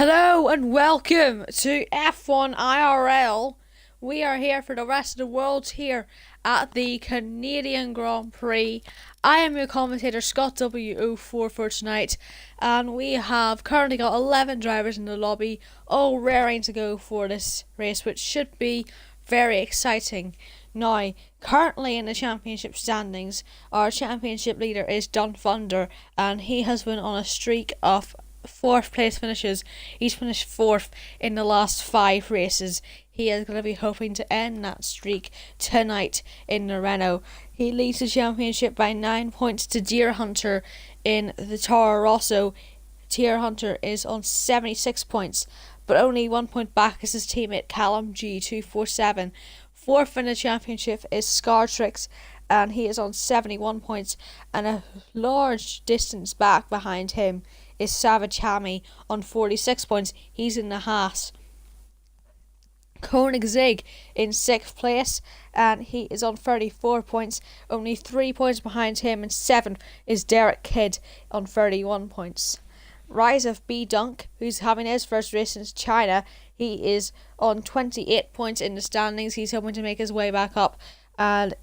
Hello and welcome to F1IRL. We are here for the rest of the world here at the Canadian Grand Prix. I am your commentator Scott W04 for tonight, and we have currently got 11 drivers in the lobby, all raring to go for this race, which should be very exciting. Now, currently in the championship standings, our championship leader is Don Thunder, and he has been on a streak of fourth place finishes. He's finished fourth in the last 5 races. He is going to be hoping to end that streak tonight in the Renault. He leads the championship by 9 points to Deer Hunter in the Toro Rosso. Deer Hunter is on 76 points, but only 1 point back is his teammate Callum G247. Fourth in the championship is Scartrix, and he is on 71 points, and a large distance back behind him is Savage Hammy on 46 points. He's in the Haas. Koenigsegg in 6th place, and he is on 34 points. Only 3 points behind him, and 7th is Derek Kidd on 31 points. Rise of B Dunk, who's having his first race in China, he is on 28 points in the standings. He's hoping to make his way back up, and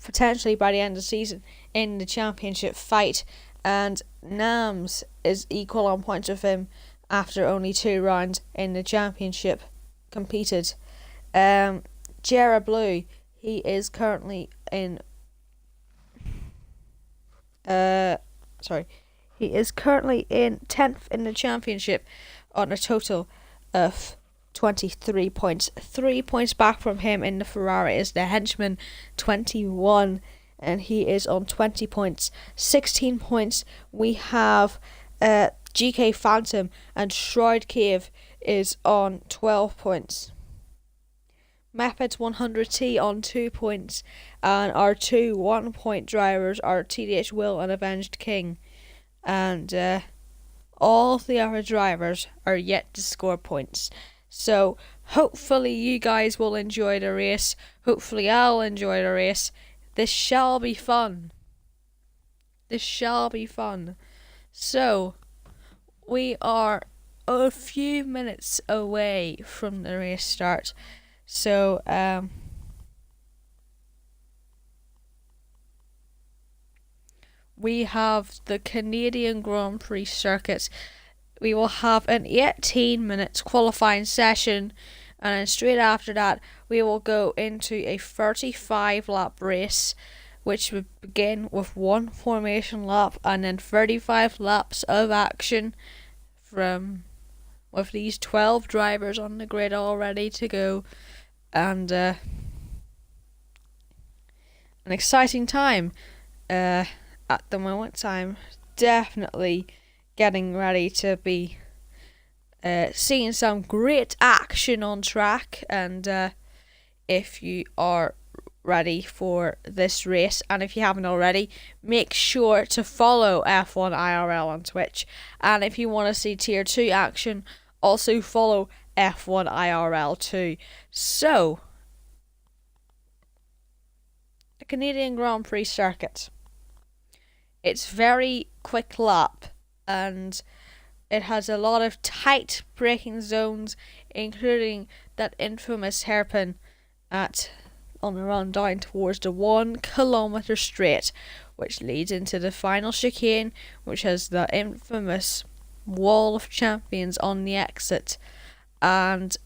potentially by the end of the season in the championship fight. And Nams is equal on points with him after only 2 rounds in the championship competed. Jera Blue, he is currently in he is currently in 10th in the championship on a total of 23 points. 3 points back from him in the Ferrari is the Henchman, 21, and he is on 20 points. 16 points we have GK Phantom, and Shroud Cave is on 12 points. Mepeds 100T on 2 points, and our 2 1-point drivers are TDH Will and Avenged King, and all of the other drivers are yet to score points. So hopefully you guys will enjoy the race. Hopefully I'll enjoy the race. This shall be fun. This shall be fun. So, we are a few minutes away from the race start. So, we have the Canadian Grand Prix circuit. We will have an 18-minute qualifying session, and then straight after that we will go into a 35-lap race, which would begin with 1 formation lap and then 35 laps of action with these 12 drivers on the grid all ready to go, and an exciting time at the moment. I'm definitely getting ready to be seeing some great action on track, and if you are ready for this race, and if you haven't already, make sure to follow F1IRL on Twitch, and if you want to see tier 2 action, also follow F1IRL too. So, the Canadian Grand Prix circuit, it's very quick lap, and it has a lot of tight braking zones, including that infamous hairpin on the run down towards the 1 kilometre straight, which leads into the final chicane, which has the infamous wall of champions on the exit, and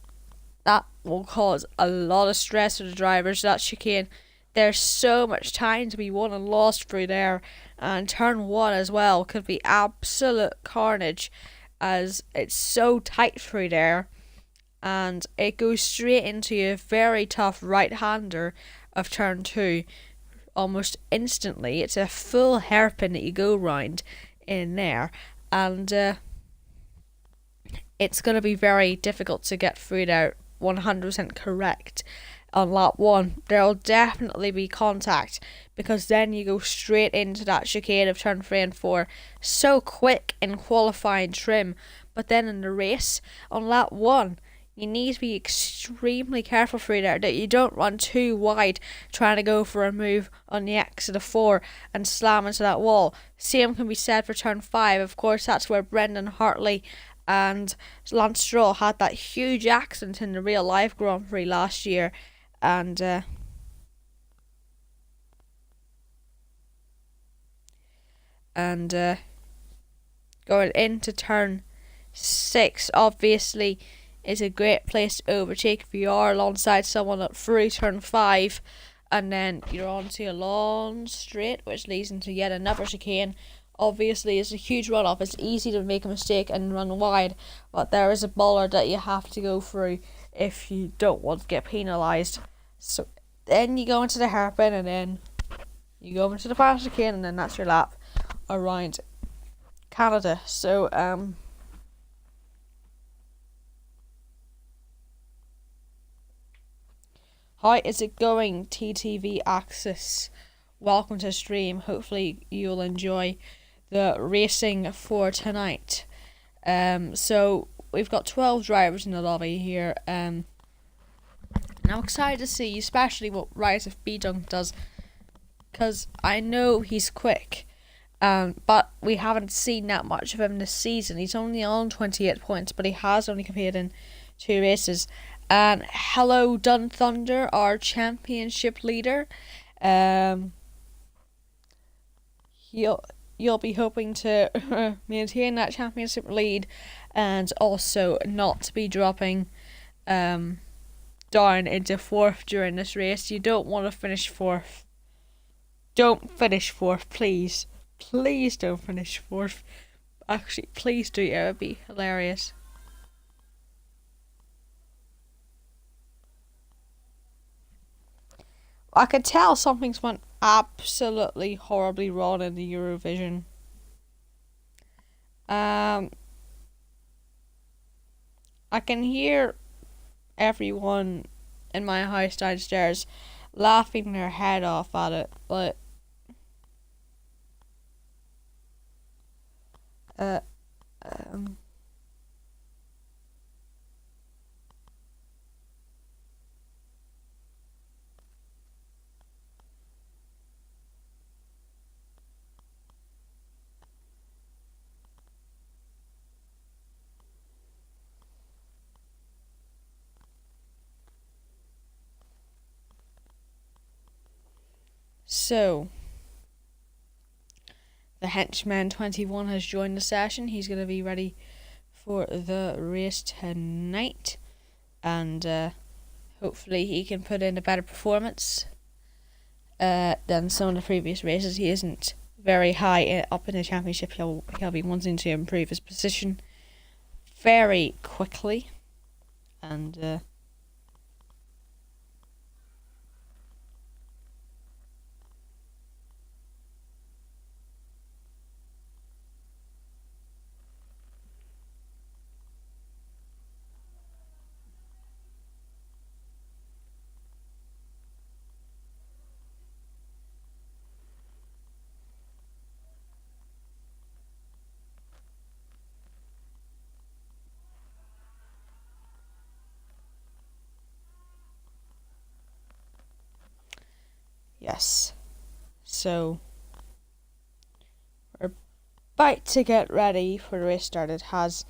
that will cause a lot of stress for the drivers. That chicane, there's so much time to be won and lost through there, and turn 1 as well could be absolute carnage, as it's so tight through there, and it goes straight into a very tough right-hander of turn 2 almost instantly. It's a full hairpin that you go round in there, and it's going to be very difficult to get through there 100% correct. On lap 1, there will definitely be contact, because then you go straight into that chicane of turn 3 and 4 so quick in qualifying trim, but then in the race on lap 1 you need to be extremely careful through there that you don't run too wide trying to go for a move on the exit of 4 and slam into that wall. Same can be said for turn 5. Of course, that's where Brendan Hartley and Lance Stroll had that huge accident in the real life Grand Prix last year, and going into turn 6 obviously is a great place to overtake if you are alongside someone at through turn 5, and then you're onto a long straight which leads into yet another chicane. Obviously it's a huge runoff, it's easy to make a mistake and run wide, but there is a bollard that you have to go through if you don't want to get penalised. So then you go into the hairpin, and then you go into the final chicane, and then that's your lap around Canada. So how is it going, TTV Access? Welcome to the stream. Hopefully you'll enjoy the racing for tonight. So we've got 12 drivers in the lobby here. And I'm excited to see especially what Rise of B-Dunk does, because I know he's quick. But we haven't seen that much of him this season. He's only on 28 points, but he has only competed in 2 races. And hello, Dun Thunder, our championship leader. You'll be hoping to maintain that championship lead, and also not be dropping down into 4th during this race. You don't want to finish 4th. Don't finish 4th, please. Please don't finish 4th. Actually, please do. It would be hilarious. I could tell something's went absolutely horribly wrong in the Eurovision. I can hear everyone in my house downstairs laughing their head off at it, but so the henchman 21 has joined the session. He's going to be ready for the race tonight, and hopefully he can put in a better performance than some of the previous races. He isn't very high up in the championship. He'll be wanting to improve his position very quickly, and yes. So we're about to get ready for the race start. It has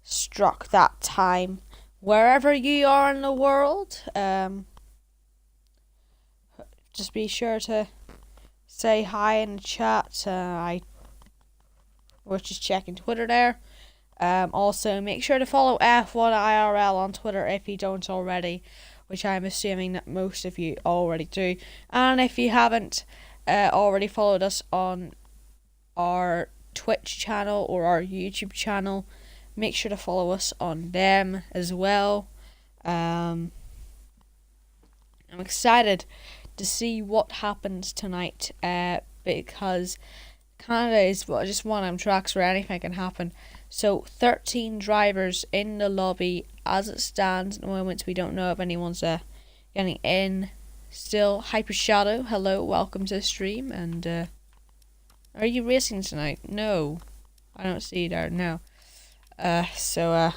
struck that time. Wherever you are in the world, just be sure to say hi in the chat. I was just checking Twitter there. Also, make sure to follow F1IRL on Twitter if you don't already, which I'm assuming that most of you already do. And if you haven't already followed us on our Twitch channel or our YouTube channel, make sure to follow us on them as well. I'm excited to see what happens tonight, because Canada is just one of them tracks where anything can happen. So 13 drivers in the lobby as it stands at the moment. We don't know if anyone's getting in still. Hyper Shadow, hello, welcome to the stream. And are you racing tonight? No, I don't see you there. No. So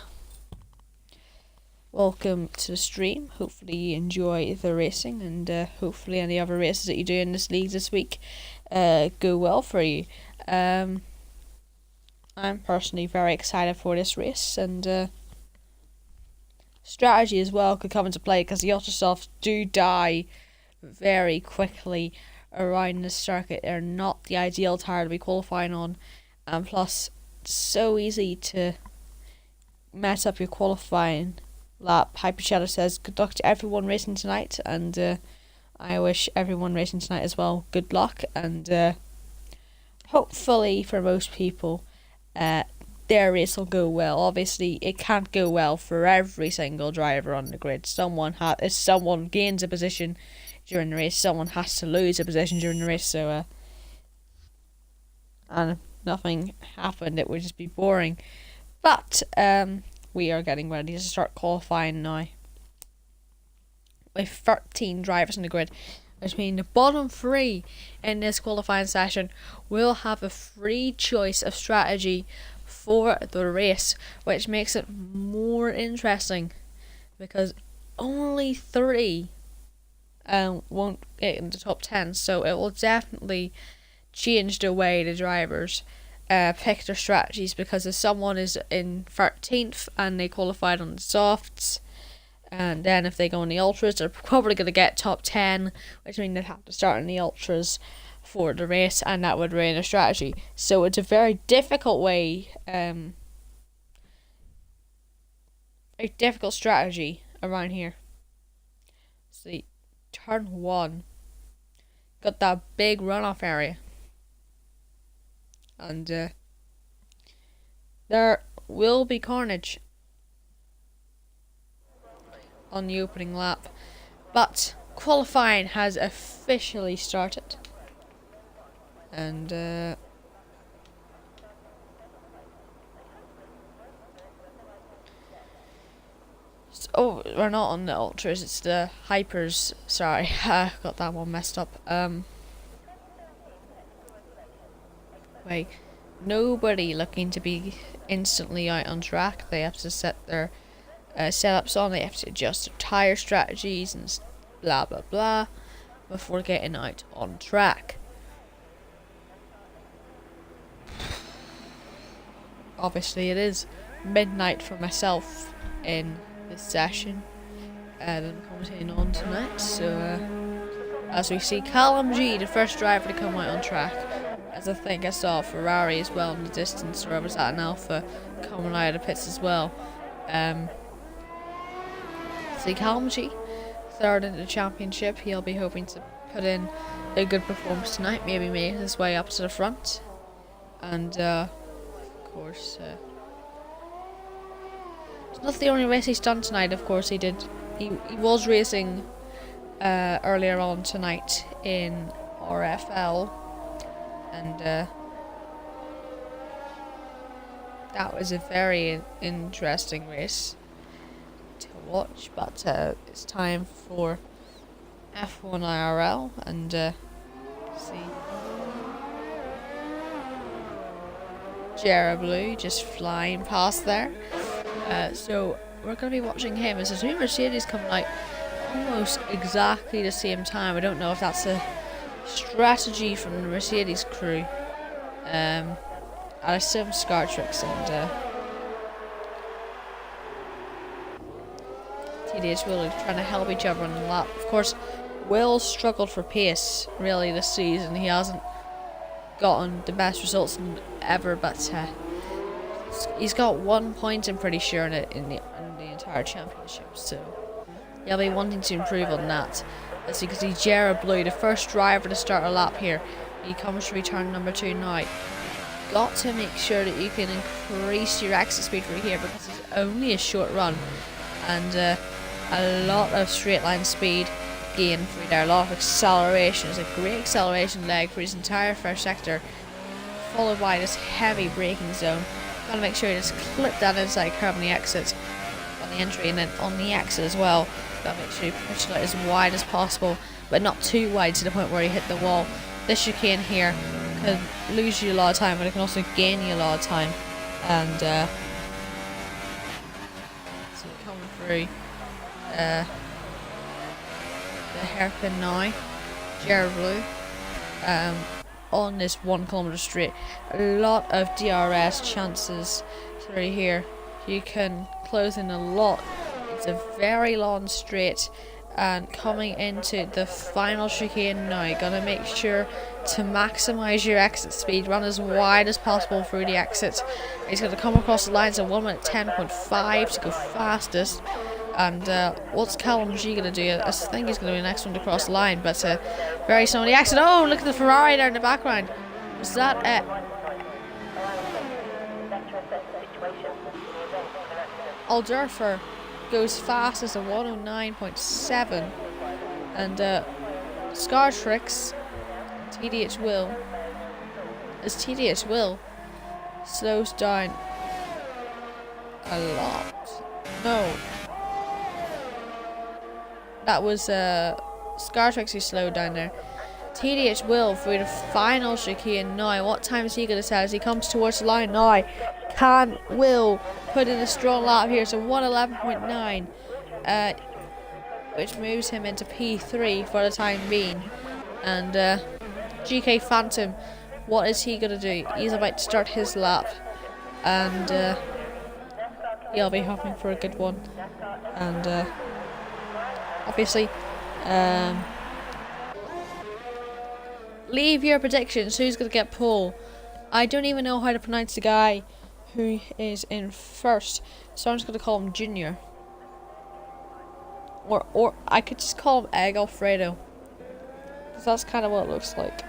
welcome to the stream. Hopefully you enjoy the racing, and hopefully any other races that you do in this league this week go well for you. I'm personally very excited for this race, and strategy as well could come into play because the Autosofts do die very quickly around the circuit. They're not the ideal tire to be qualifying on, and plus so easy to mess up your qualifying lap. Hyper Shadow says good luck to everyone racing tonight, and I wish everyone racing tonight as well good luck, and hopefully for most people their race will go well. Obviously it can't go well for every single driver on the grid. If someone gains a position during the race, someone has to lose a position during the race, so and if nothing happened it would just be boring. But we are getting ready to start qualifying now with 13 drivers in the grid, which means the bottom 3 in this qualifying session will have a free choice of strategy for the race, which makes it more interesting because only 3 won't get in the top 10, so it will definitely change the way the drivers pick their strategies, because if someone is in 13th and they qualified on the softs, and then if they go on the ultras, they're probably going to get top 10, which means they'd have to start in the ultras for the race, and that would ruin their strategy. So it's a very difficult way, a difficult strategy around here. See, turn 1 got that big runoff area, and there will be carnage on the opening lap, but qualifying has officially started, and oh, we're not on the ultras, it's the hypers. Sorry, I got that one messed up. Wait, nobody looking to be instantly out on track. They have to set their setups on. They have to adjust their tire strategies and blah blah blah before getting out on track. Obviously, it is midnight for myself in this session that I'm commentating on tonight. So, as we see, Callum G, the first driver to come out on track. As I think I saw Ferrari as well in the distance, or I was at an Alpha coming out of the pits as well. See Callum G, third in the championship. He'll be hoping to put in a good performance tonight, maybe make his way up to the front. And of course, it's not the only race he's done tonight. Of course, he was racing earlier on tonight in RFL, and that was a very interesting race to watch. But it's time for F1IRL, and see Jera Blue just flying past there. So we're going to be watching him as the two Mercedes coming out almost exactly the same time. I don't know if that's a strategy from the Mercedes crew. I assume Scar Tricks and TDH Will trying to help each other on the lap. Of course, Will struggled for pace really this season. He hasn't gotten the best results ever, but he's got 1 point, I'm pretty sure, in the entire championship. So he'll be wanting to improve on that. As you can see, Jera Blue, the first driver to start a lap here. He comes to turn number 2 now. Got to make sure that you can increase your exit speed through here, because it's only a short run, and a lot of straight line speed gain through there. A lot of acceleration. It's a great acceleration leg for his entire first sector, followed by this heavy braking zone. Gotta make sure you just clip that inside curve on the exit, on the entry, and then on the exit as well. Gotta make sure you push it out as wide as possible, but not too wide to the point where you hit the wall. This chicane here can lose you a lot of time, but it can also gain you a lot of time. And so coming through the hairpin now, Jera Blue. on this 1 kilometer straight. A lot of DRS chances through here. You can close in a lot. It's a very long straight, and coming into the final chicane now, gotta make sure to maximize your exit speed, run as wide as possible through the exit. He's gonna come across the lines at 1 minute 10.5 to go fastest. And what's Callum G gonna do? I think he's gonna be the next one to cross the line, but very slow on the exit. Oh, look at the Ferrari there in the background. Was that Aldurfer goes fast as a 109.7, and Scartrix, TDH Will slows down a lot. No, that was Scartrix who slowed down there. TDH Will through the final chicane now. What time is he going to set as he comes towards the line now? Can Will put in a strong lap here? So 111.9, which moves him into P3 for the time being. And GK Phantom, what is he going to do? He's about to start his lap, and he'll be hoping for a good one. And obviously, leave your predictions. Who's going to get pole? I don't even know how to pronounce the guy who is in first, so I'm just going to call him Junior. Or I could just call him Egg Alfredo, because that's kind of what it looks like.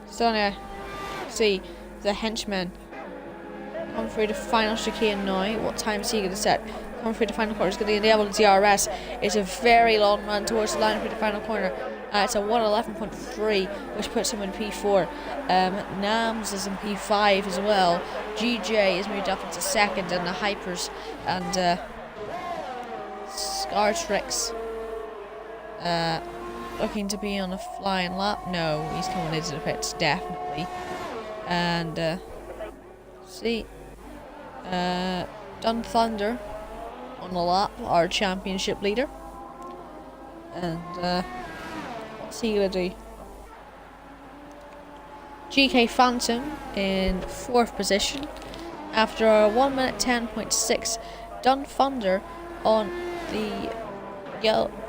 So anyway, see the henchman come through the final chicane now. What time is he going to set? Coming through the final corner, he's going to enable the DRS. It's a very long run towards the line through the final corner. It's a 111.3, which puts him in P4. Nams is in P5 as well. GJ is moved up into second, and the Hypers and Scartrix looking to be on a flying lap. No, he's coming into the pits, definitely. And see, Dun Thunder on the lap, our championship leader. And what's he gonna do? GK Phantom in 4th position after a 1 minute 10.6. Dun Thunder on the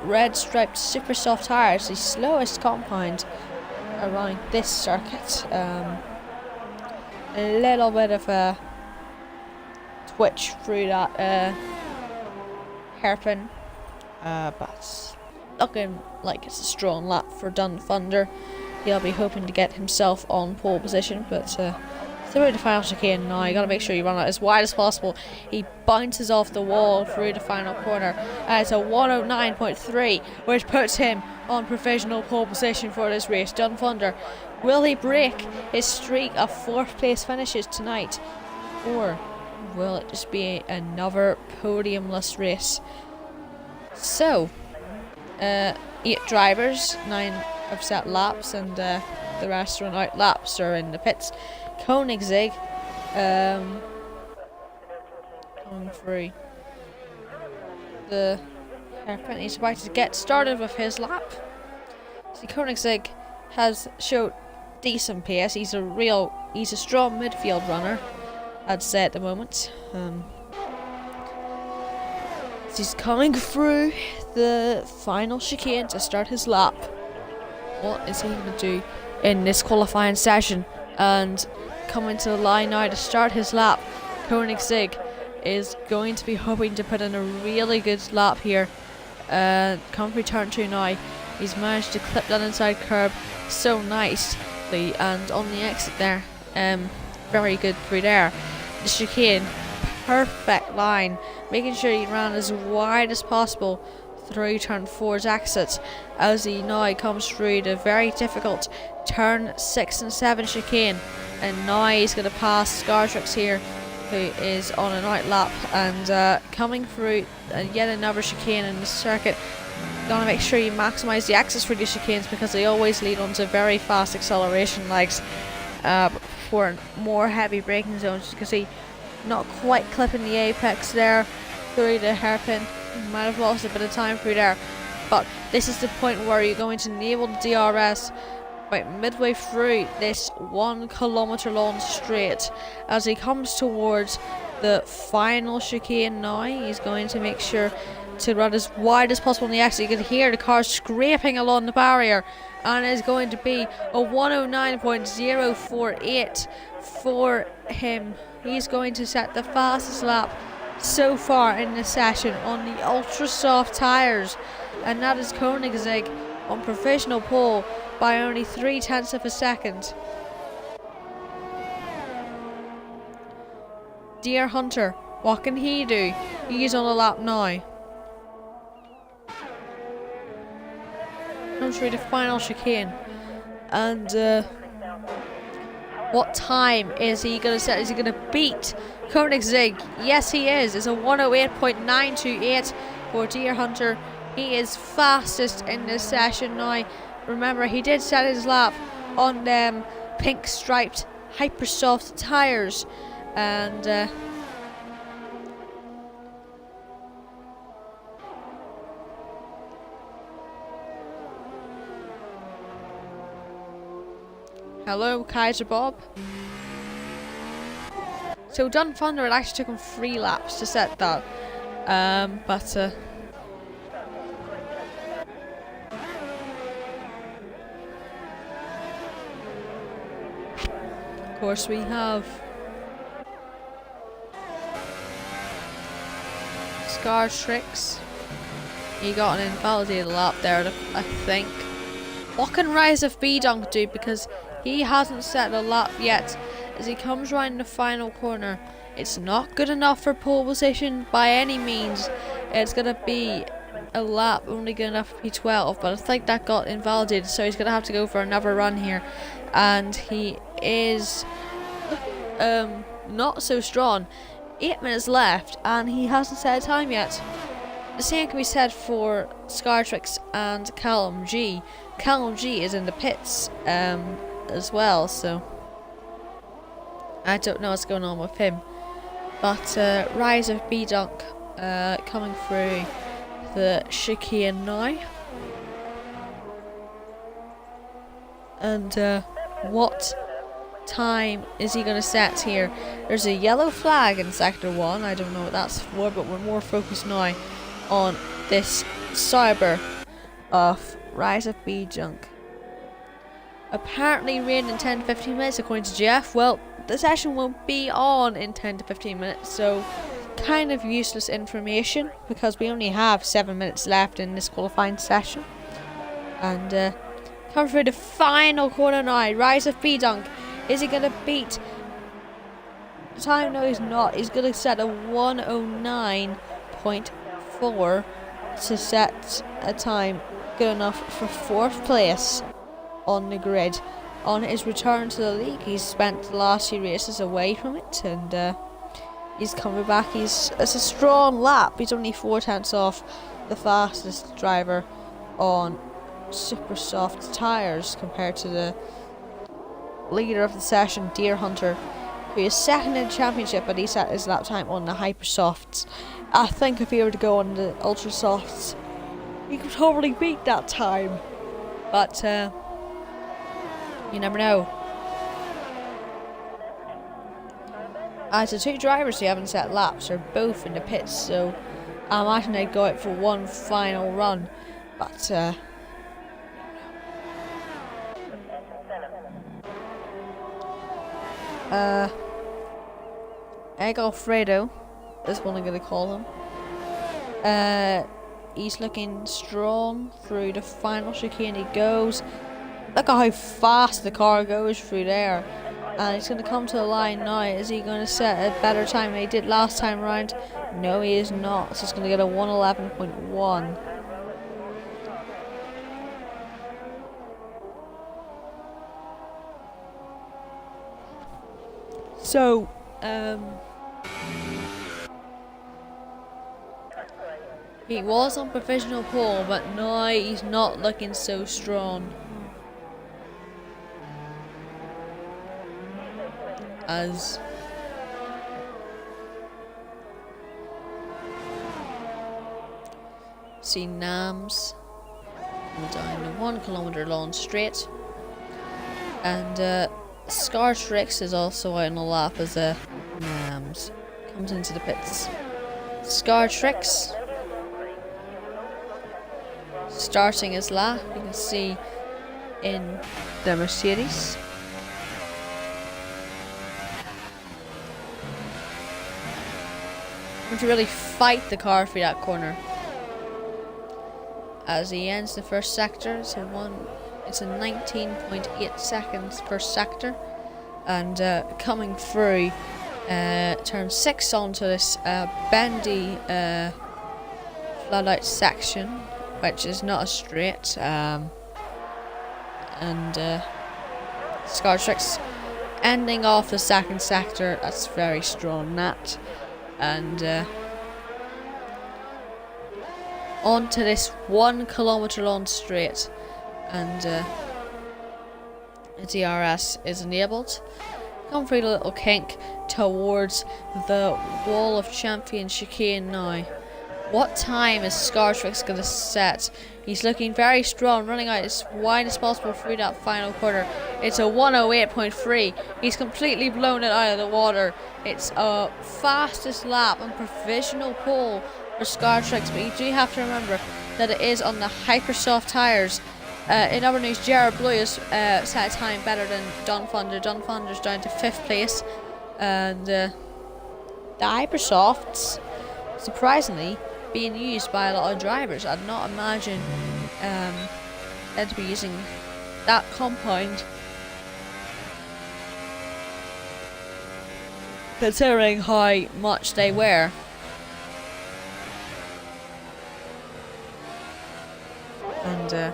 red striped super soft tires, the slowest compound around this circuit. A little bit of a twitch through that hairpin, but looking like it's a strong lap for Dun Thunder. He'll be hoping to get himself on pole position, but through the final chicane now, you gotta make sure you run out as wide as possible. He bounces off the wall through the final corner, and it's a 109.3, which puts him on provisional pole position for this race. Dun Thunder, will he break his streak of 4th place finishes tonight, or will it just be another podiumless race? So, 8 drivers, 9 have set laps, and the rest run out laps or in the pits. Koenigsegg coming through the hairpin. He's about to get started with his lap. See, Koenigsegg has showed decent pace. He's a strong midfield runner, I'd say at the moment. He's coming through the final chicane to start his lap. What is he going to do in this qualifying session? And coming to the line now to start his lap, Koenigsegg is going to be hoping to put in a really good lap here. Come through turn 2 now. He's managed to clip that inside curb so nicely, and on the exit there, very good through there. The chicane, perfect line, making sure he ran as wide as possible through turn 4's exit as he now comes through the very difficult turn 6 and 7 chicane, and now he's going to pass Scartrix here, who is on an out lap, and coming through yet another chicane in the circuit. Gotta make sure you maximise the access for these chicanes, because they always lead onto very fast acceleration legs for more heavy braking zones. You can see not quite clipping the apex there through the hairpin. Might have lost a bit of time through there, but this is the point where you're going to enable the DRS right midway through this 1 kilometer long straight. As he comes towards the final chicane now, he's going to make sure to run as wide as possible on the exit. You can hear the car scraping along the barrier, and it's going to be a 109.048 for him. He's going to set the fastest lap so far in the session on the ultra soft tyres, and that is Koenigsegg on provisional pole by only 0.3 of a second. Dear Hunter, what can he do? He's on a lap now. Comes through the final chicane, and what time is he going to set? Is he going to beat Koenigsegg? Yes, he is. It's a 108.928 for Deer Hunter. He is fastest in this session now. Remember, he did set his lap on them pink striped hyper soft tyres, and hello, Kaiser Bob. So Dun Thunder, it actually took him 3 laps to set that, but of course we have Scar Tricks. He got an invalidated lap there, I think. What can Rise of B-Dunk do? Because he hasn't set a lap yet. As he comes round the final corner, it's not good enough for pole position by any means. It's going to be a lap only good enough for P12, but I think that got invalidated, so he's going to have to go for another run here. And he is not so strong. 8 minutes left, and he hasn't set a time yet. The same can be said for Scartrix and Callum G. Callum G is in the pits as well, so I don't know what's going on with him. But Rise of B-Dunk coming through the chicane now. And what time is he going to set here? There's a yellow flag in sector 1. I don't know what that's for, but we're more focused now on this cyber of Rise of B-Dunk. Apparently rain in 10 to 15 minutes according to Jeff. Well, the session won't be on in 10 to 15 minutes, so kind of useless information because we only have 7 minutes left in this qualifying session. And come through the final corner now. Rise of B-Dunk. Is he going to beat the time? No, he's not. He's going to set a 109.4 to set a time good enough for 4th place on the grid. On his return to the league, he's spent the last few races away from it, and he's coming back. It's a strong lap. He's only 0.4 off the fastest driver on super soft tyres compared to the leader of the session, Deer Hunter, who is second in the championship, but he set his lap time on the hyper softs. I think if he were to go on the ultra softs, he could probably beat that time, but you never know. As the 2 drivers who haven't set laps are both in the pits, so I imagine they'd go out for one final run, but Egg Alfredo is what I'm gonna call him. He's looking strong through the final chicane. He goes. Look at how fast the car goes through there. And he's gonna come to the line now. Is he gonna set a better time than he did last time around? No, he is not. So he's gonna get a 111.1. So, he was on provisional pole, but now he's not looking so strong. As see Nams down the 1 kilometer long straight. And Scartrix is also out on the lap as Nams comes into the pits. Scartrix starting his lap, you can see in the Mercedes. Going to really fight the car for that corner. As he ends the first sector, it's a 19.8 seconds per sector, and coming through turn 6 onto this bendy flat out section, which is not a straight, and Scartrix ending off the second sector. That's very strong, that. And onto this 1 kilometer long straight, and the DRS is enabled. Come through the little kink towards the wall of champion chicane now. What time is Scartrix going to set? He's looking very strong, running out as wide as possible through that final quarter. It's a 108.3. He's completely blown it out of the water. It's a fastest lap and provisional pole for Scartrix, but you do have to remember that it is on the hypersoft tyres. In other news, Jared Blue has set a time better than Don Thunder. Don Thunder's down to 5th place, and the hypersofts, surprisingly, being used by a lot of drivers. I'd not imagine them to be using that compound, considering how much they wear. And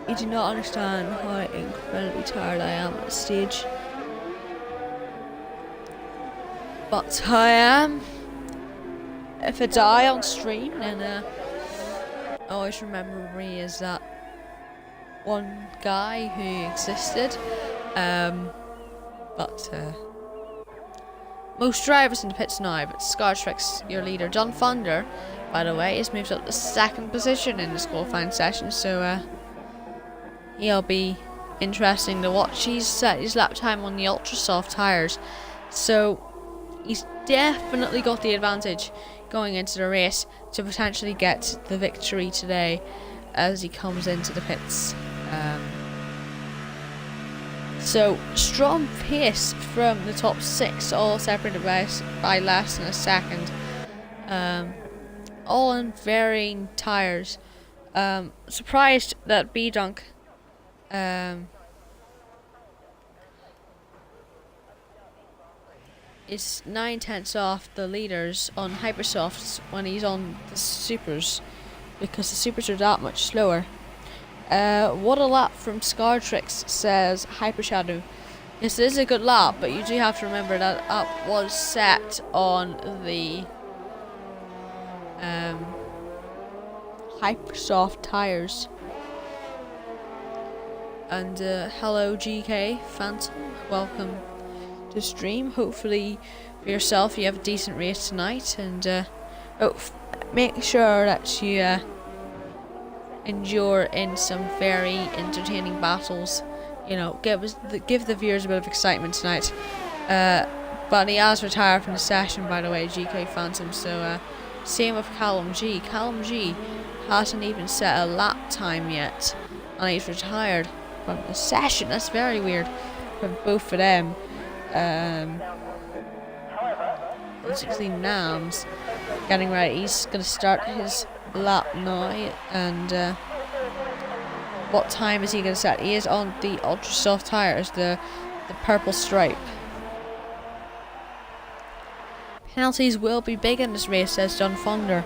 you do not understand how incredibly tired I am at this stage. But I am. If I die on stream, then I always remember me as that one guy who existed. But most drivers in the pits now, but Scartrix, your leader, John Thunder, by the way, has moved up to 2nd position in this qualifying session, so he'll be interesting to watch. He's set his lap time on the ultra soft tyres, so he's definitely got the advantage going into the race to potentially get the victory today as he comes into the pits. So strong pace from the top 6, all separated by less than a second, all on varying tyres. Surprised that B-Dunk is 9/10 off the leaders on hypersofts when he's on the supers, because the supers are that much slower. What a lap from Scartrix, says Hypershadow. Yes, it is a good lap, but you do have to remember that up was set on the hypersoft tyres. And hello GK Phantom, welcome to stream. Hopefully for yourself you have a decent race tonight, and make sure that you endure in some very entertaining battles. You know, give the viewers a bit of excitement tonight. But he has retired from the session, by the way, GK Phantom. So same with Callum G. Callum G hasn't even set a lap time yet, and he's retired from the session. That's very weird for both of them. As you can see, Nams getting ready. He's going to start his lap now, and what time is he going to set? He is on the ultra soft tires, the purple stripe. Penalties will be big in this race, says John Thunder.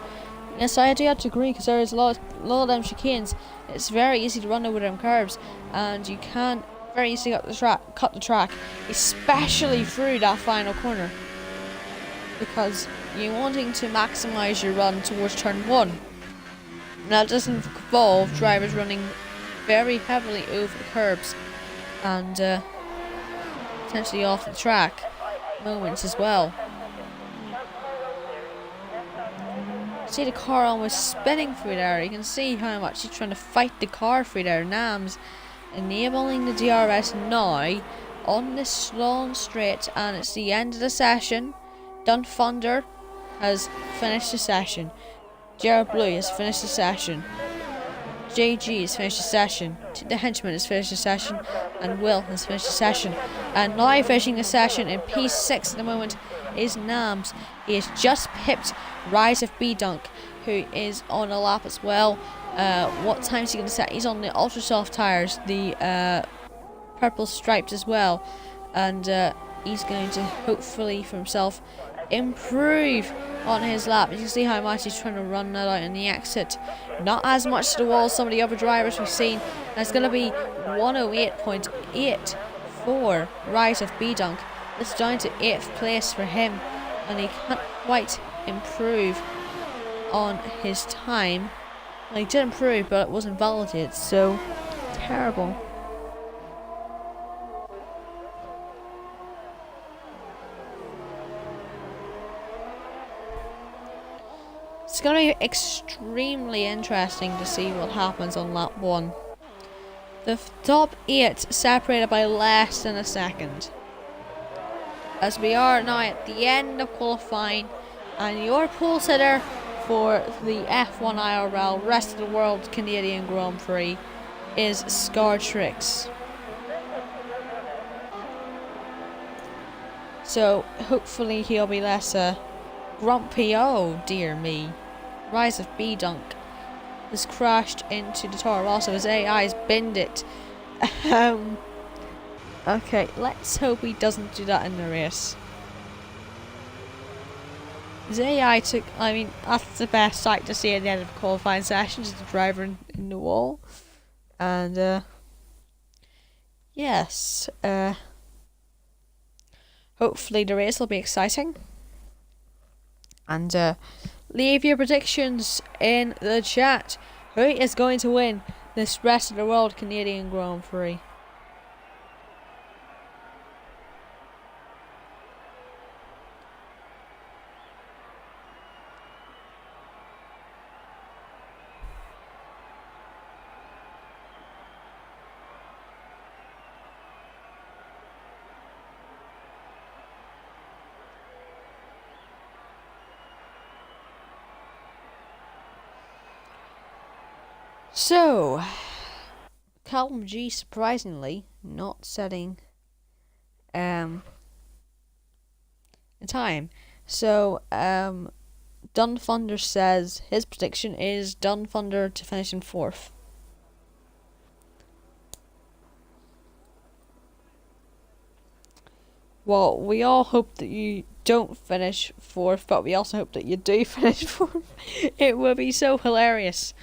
Yes, I do have to agree, because there is a lot of them chicanes. It's very easy to run over them curves, and you can very easily cut the track, especially through that final corner, because you're wanting to maximise your run towards turn 1. That doesn't involve drivers running very heavily over the curbs and potentially off the track moments as well. See the car almost spinning through there. You can see how much he's trying to fight the car through there. Nams enabling the DRS now on this long straight, and it's the end of the session. Dun Thunder has finished the session. Jared Blue has finished the session. JG has finished the session. The Henchman has finished the session. And Will has finished the session. And now finishing the session in P6 at the moment is Nams. He has just pipped Rise of B-Dunk, who is on a lap as well. What time is he going to set? He's on the ultra soft tires, the purple striped as well. And he's going to hopefully for himself improve on his lap. You can see how much he's trying to run that out in the exit. Not as much to the wall as some of the other drivers we've seen. And it's going to be 108.8 for Rise of B-Dunk. It's down to 8th place for him, and he can't quite improve on his time. Well, he did improve, but it wasn't validated, so terrible. It's going to be extremely interesting to see what happens on lap 1. The top 8 separated by less than a second. As we are now at the end of qualifying, and your pole sitter for the F1IRL Rest of the World Canadian Grand Prix is Scartrix. So hopefully he'll be less grumpy. Oh dear me. Rise of B-Dunk has crashed into the Toro Rosso. His AI has binned it. Okay, let's hope he doesn't do that in the race. His AI took, I mean, that's the best sight to see at the end of a qualifying session, just the driver in the wall. And, yes, hopefully the race will be exciting. And, leave your predictions in the chat. Who is going to win this Rest of the World Canadian Grand Prix? So, Callum G surprisingly not setting a time. So, Dun Thunder says his prediction is Dun Thunder to finish in 4th. Well, we all hope that you don't finish 4th, but we also hope that you do finish 4th. It would be so hilarious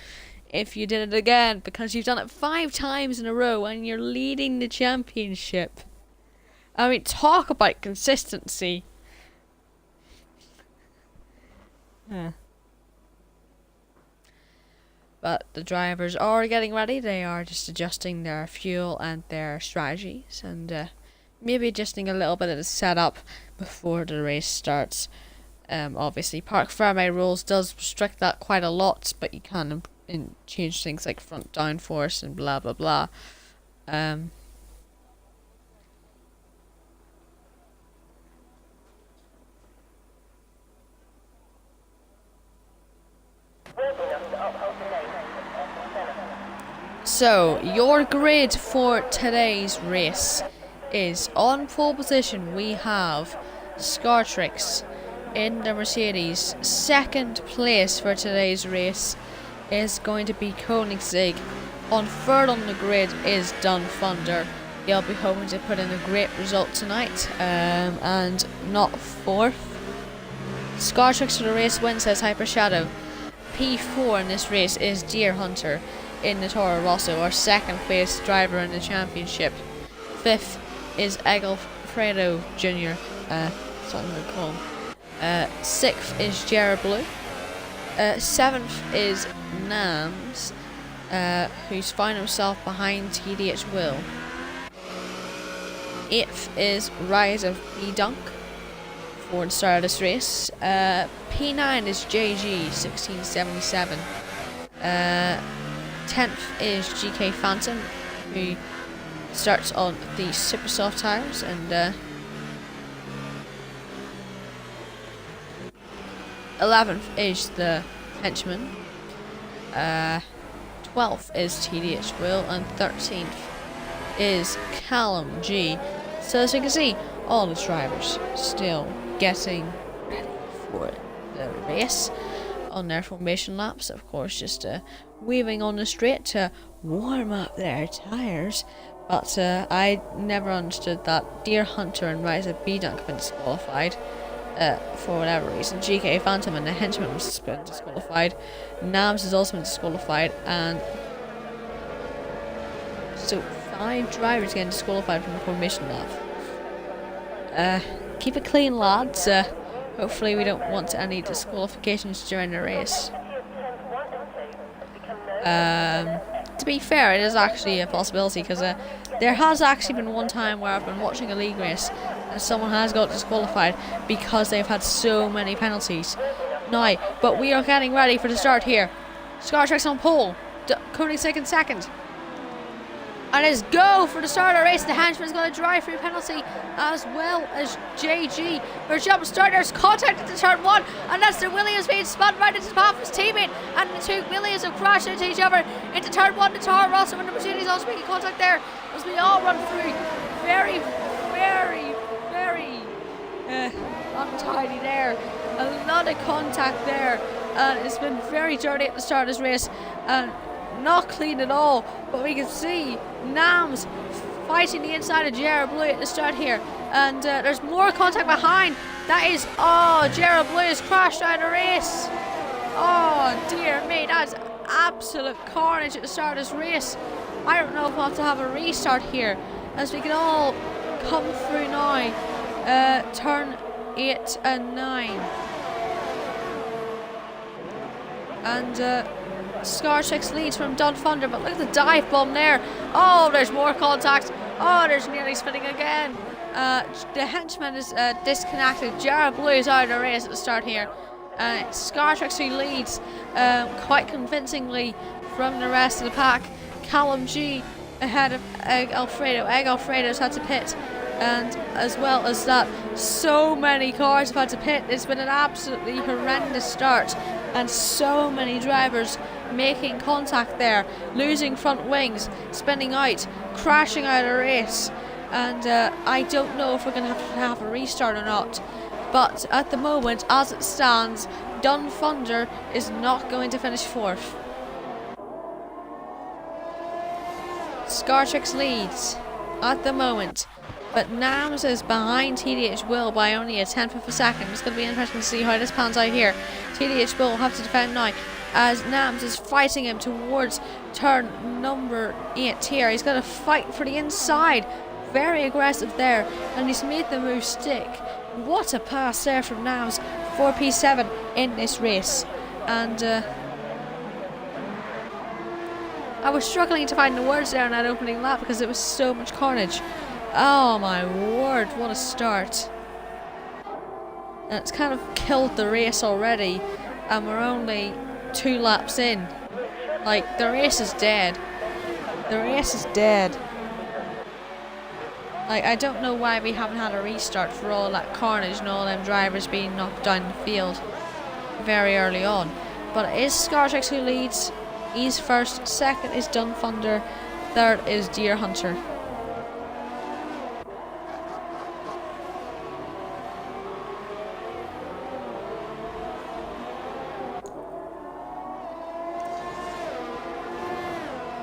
if you did it again, because you've done it 5 times in a row and you're leading the championship. I mean, talk about consistency. But the drivers are getting ready. They are just adjusting their fuel and their strategies, and maybe adjusting a little bit of the setup before the race starts. Obviously, Parc Fermé rules does restrict that quite a lot, but you can change things like front downforce and blah blah blah. So your grid for today's race is on pole position. We have Scartrix in the Mercedes. 2nd place for today's race is going to be Koenigsegg. On 3rd on the grid is Dun Thunder. He'll be hoping to put in a great result tonight, and not 4th. Scartrix for the race win, says Hyper Shadow. P4 in this race is Deer Hunter in the Toro Rosso, our 2nd place driver in the championship. 5th is Egelfredo Jr. Something to call him. 6th is Jared Blue. 7th is Nams, who's found himself behind TDH Will. 8th is Rise of B-Dunk for the start of this race. P9 is JG 1677. 10th is GK Phantom, who starts on the super soft tires, and 11th is the Henchman. 12th is TDH Will, and 13th is Callum G. So as you can see, all the drivers still getting ready for the race on their formation laps, of course, just weaving on the straight to warm up their tires. But I never understood that Deer Hunter and Rise of B-Dunk have been disqualified for whatever reason. GK Phantom and the Henchman has been disqualified. Nams has also been disqualified, and so 5 drivers getting disqualified from the formation lap. Keep it clean, lads. Hopefully we don't want any disqualifications during the race. To be fair, it is actually a possibility, because there has actually been one time where I've been watching a league race and someone has got disqualified because they've had so many penalties. Now, but we are getting ready for the start here. Scartrex on pole, Koenigsegg in second. And let's go for the start of the race. The Henchman's got a drive-through penalty, as well as JG. There's jump start, there's contact into turn 1, and that's the Williams being spun right into the path of his teammate, and the two Williams have crashed into each other into turn 1. The Toro Rosso and the Mercedes also making contact there as we all run through. Very untidy there. A lot of contact there, and it's been very dirty at the start of this race, and not clean at all. But we can see Nams fighting the inside of Jared Blue at the start here, and there's more contact behind. That is, Jared Blue has crashed out of the race. Oh dear me, that's absolute carnage at the start of this race. I don't know if we'll have to have a restart here, as we can all come through now. Turn 8 and 9, and Scarchix leads from Dun Thunder, but look at the dive bomb there. Oh, there's more contact. Oh, there's nearly spinning again. The Henchman is disconnected. Jared Blue is out of the race at the start here. It's Scarchix who leads quite convincingly from the rest of the pack. Callum G ahead of Egg Alfredo. Egg Alfredo's had to pit, and as well as that, so many cars have had to pit. It's been an absolutely horrendous start, and so many drivers making contact there, losing front wings, spinning out, crashing out of the race, and I don't know if we're going to have a restart or not. But at the moment, as it stands, Dun Thunder is not going to finish 4th. Scartrix leads at the moment, but Nams is behind TDH Will by only a 10th of a second. It's going to be interesting to see how this pans out here. TDH Will will have to defend now, as Nams is fighting him towards turn number 8 here. He's got to fight for the inside. Very aggressive there, and he's made the move stick. What a pass there from Nams for P7 in this race. And I was struggling to find the words there on that opening lap because it was so much carnage. Oh my word, what a start. And it's kind of killed the race already, and we're only 2 laps in. Like, the race is dead. The race is dead. Like, I don't know why we haven't had a restart for all that carnage and all them drivers being knocked down the field very early on. But it is Scartrix who leads. He's first. Second is Dun Thunder. Third is Deer Hunter.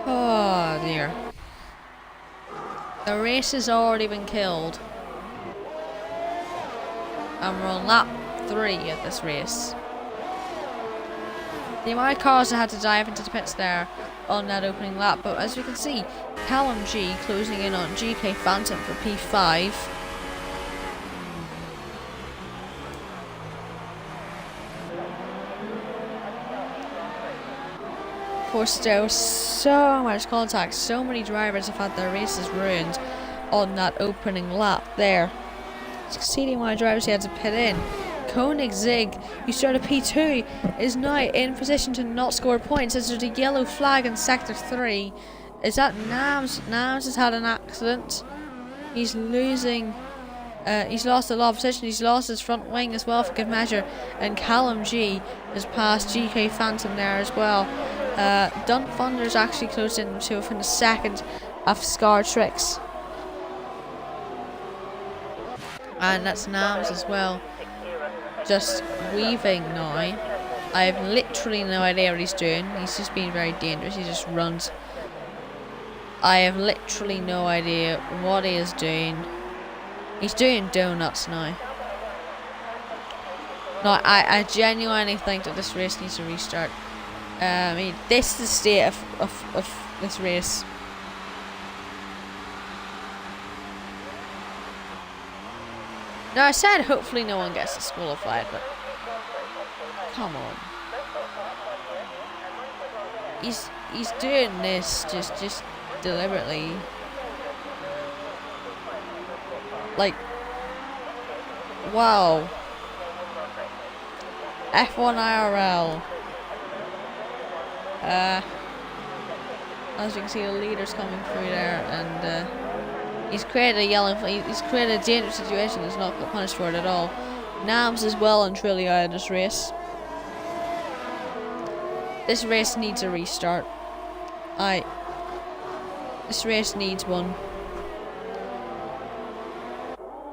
Oh dear. The race has already been killed, and we're on lap 3 of this race. The amount of cars that had to dive into the pits there on that opening lap, but as we can see, Callum G closing in on GK Phantom for P5. Of course, there was so much contact, so many drivers have had their races ruined on that opening lap there. succeeding my drivers he had to pit in. Koenigsegg, who started P2, is now in position to not score points as there's a yellow flag in sector 3. Is that Nams? Nams has had an accident. He's losing. He's lost a lot of position. He's lost his front wing as well for good measure. And Callum G has passed GK Phantom there as well. Dunfunder's actually close in to within a second of Scar Tricks. And that's Nams as well. Just weaving now. I have literally no idea what he's doing. He's just being very dangerous. He just runs. I have literally no idea what he is doing. He's doing donuts now. No, I genuinely think that this race needs to restart. I mean, this is the state of this race. Now, I said hopefully no one gets disqualified, but come on. He's doing this just deliberately. Like, wow. F1IRL. As you can see, the leader's coming through there, and he's created a he's created a dangerous situation that's not got punished for it at all. Nams is well and truly out of this race. This race needs a restart. This race needs one.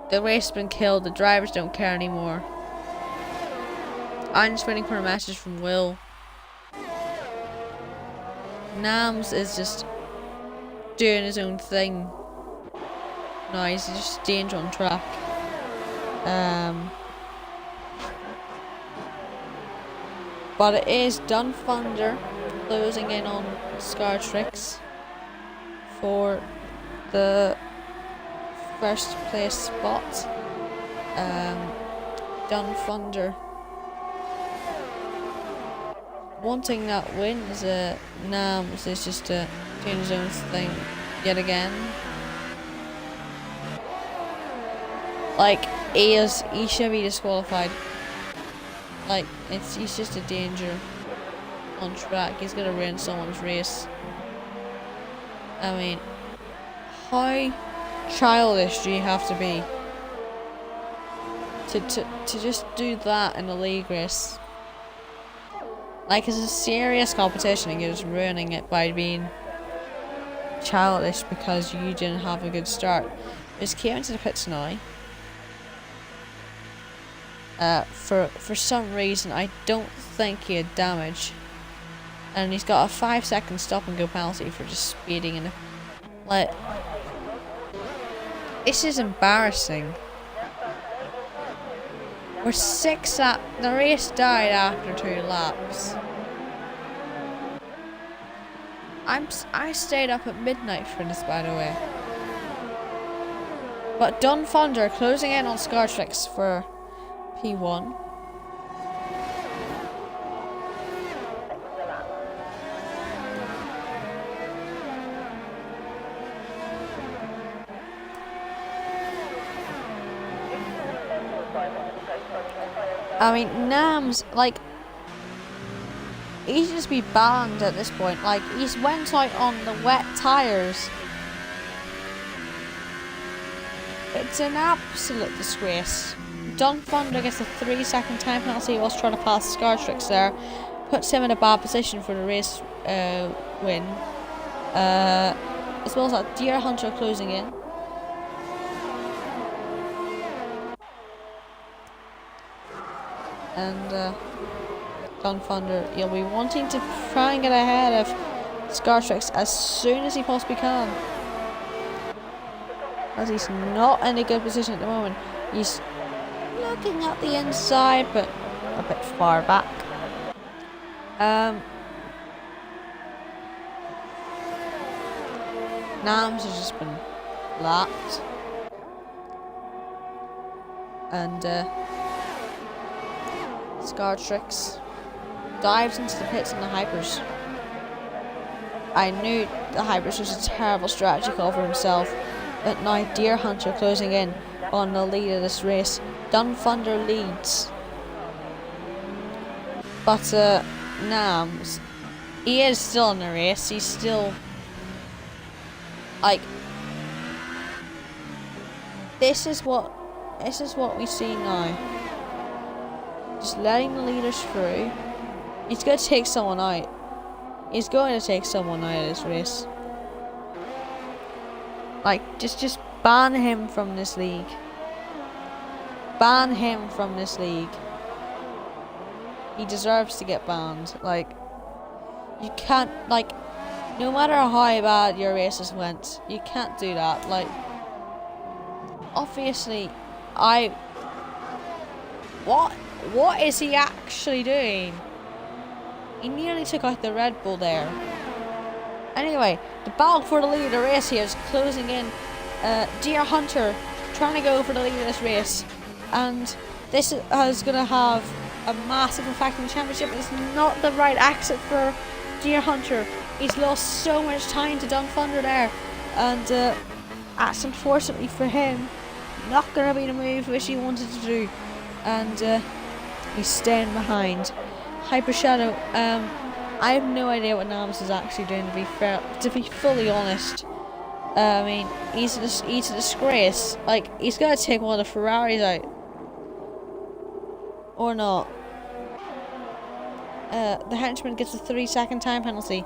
The race has been killed. The drivers don't care anymore. I'm just waiting for a message from Will. Nams is just doing his own thing. No, he's just danger on track. But it is Dunfunder closing in on Scar Tricks for the first place spot. Dunfunder wanting that win is Nams is just doing his own thing yet again. Like, he should be disqualified. Like, he's just a danger on track. He's gonna ruin someone's race. I mean, how childish do you have to be to just do that in a league race? Like, it's a serious competition and you're just ruining it by being childish because you didn't have a good start. Just came into the pits now. For some reason, I don't think he had damage, and he's got a 5-second stop and go penalty for just speeding in. Like, this is embarrassing. We're 6 laps. The race died after 2 laps. I stayed up at midnight for this, by the way. But Dunfunder closing in on Scar Tricks for P1. I mean, Nams, like, he should just be banned at this point. Like, he's went out on the wet tyres. It's an absolute disgrace. Dunfunder gets a 3-second time penalty whilst trying to pass Scar Tricks there. Puts him in a bad position for the race win. As well as that Deer Hunter closing in. And Dunfunder, he'll be wanting to try and get ahead of Scar Tricks as soon as he possibly can. As he's not in a good position at the moment. He's looking at the inside, but a bit far back. Nams has just been lapped. And Scar Tricks dives into the pits in the hypers. I knew the hypers was a terrible strategy call for himself, but now Deer Hunter closing in. on the lead of this race. Dunfunder leads. But Nams, he is still in the race. He's still like, this is what we see now. Just letting the leaders through. He's going to take someone out. He's going to take someone out of this race. Like, just ban him from this league. Ban him from this league. He deserves to get banned. Like, you can't, like, no matter how bad your races went, you can't do that. Like, obviously, what is he actually doing? He nearly took out the Red Bull there. Anyway, the battle for the lead of the race here is closing in. Deer Hunter trying to go for the lead of this race, and this is going to have a massive effect on the championship. It's not the right exit for Deer Hunter. He's lost so much time to Dunfunder there, and that's unfortunately for him not going to be the move which he wanted to do, and he's staying behind. Hyper Shadow, I have no idea what Nams is actually doing, to be fully honest. I mean, he's a disgrace. Like, he's got to take one of the Ferraris out. Or not. The henchman gets a 3-second time penalty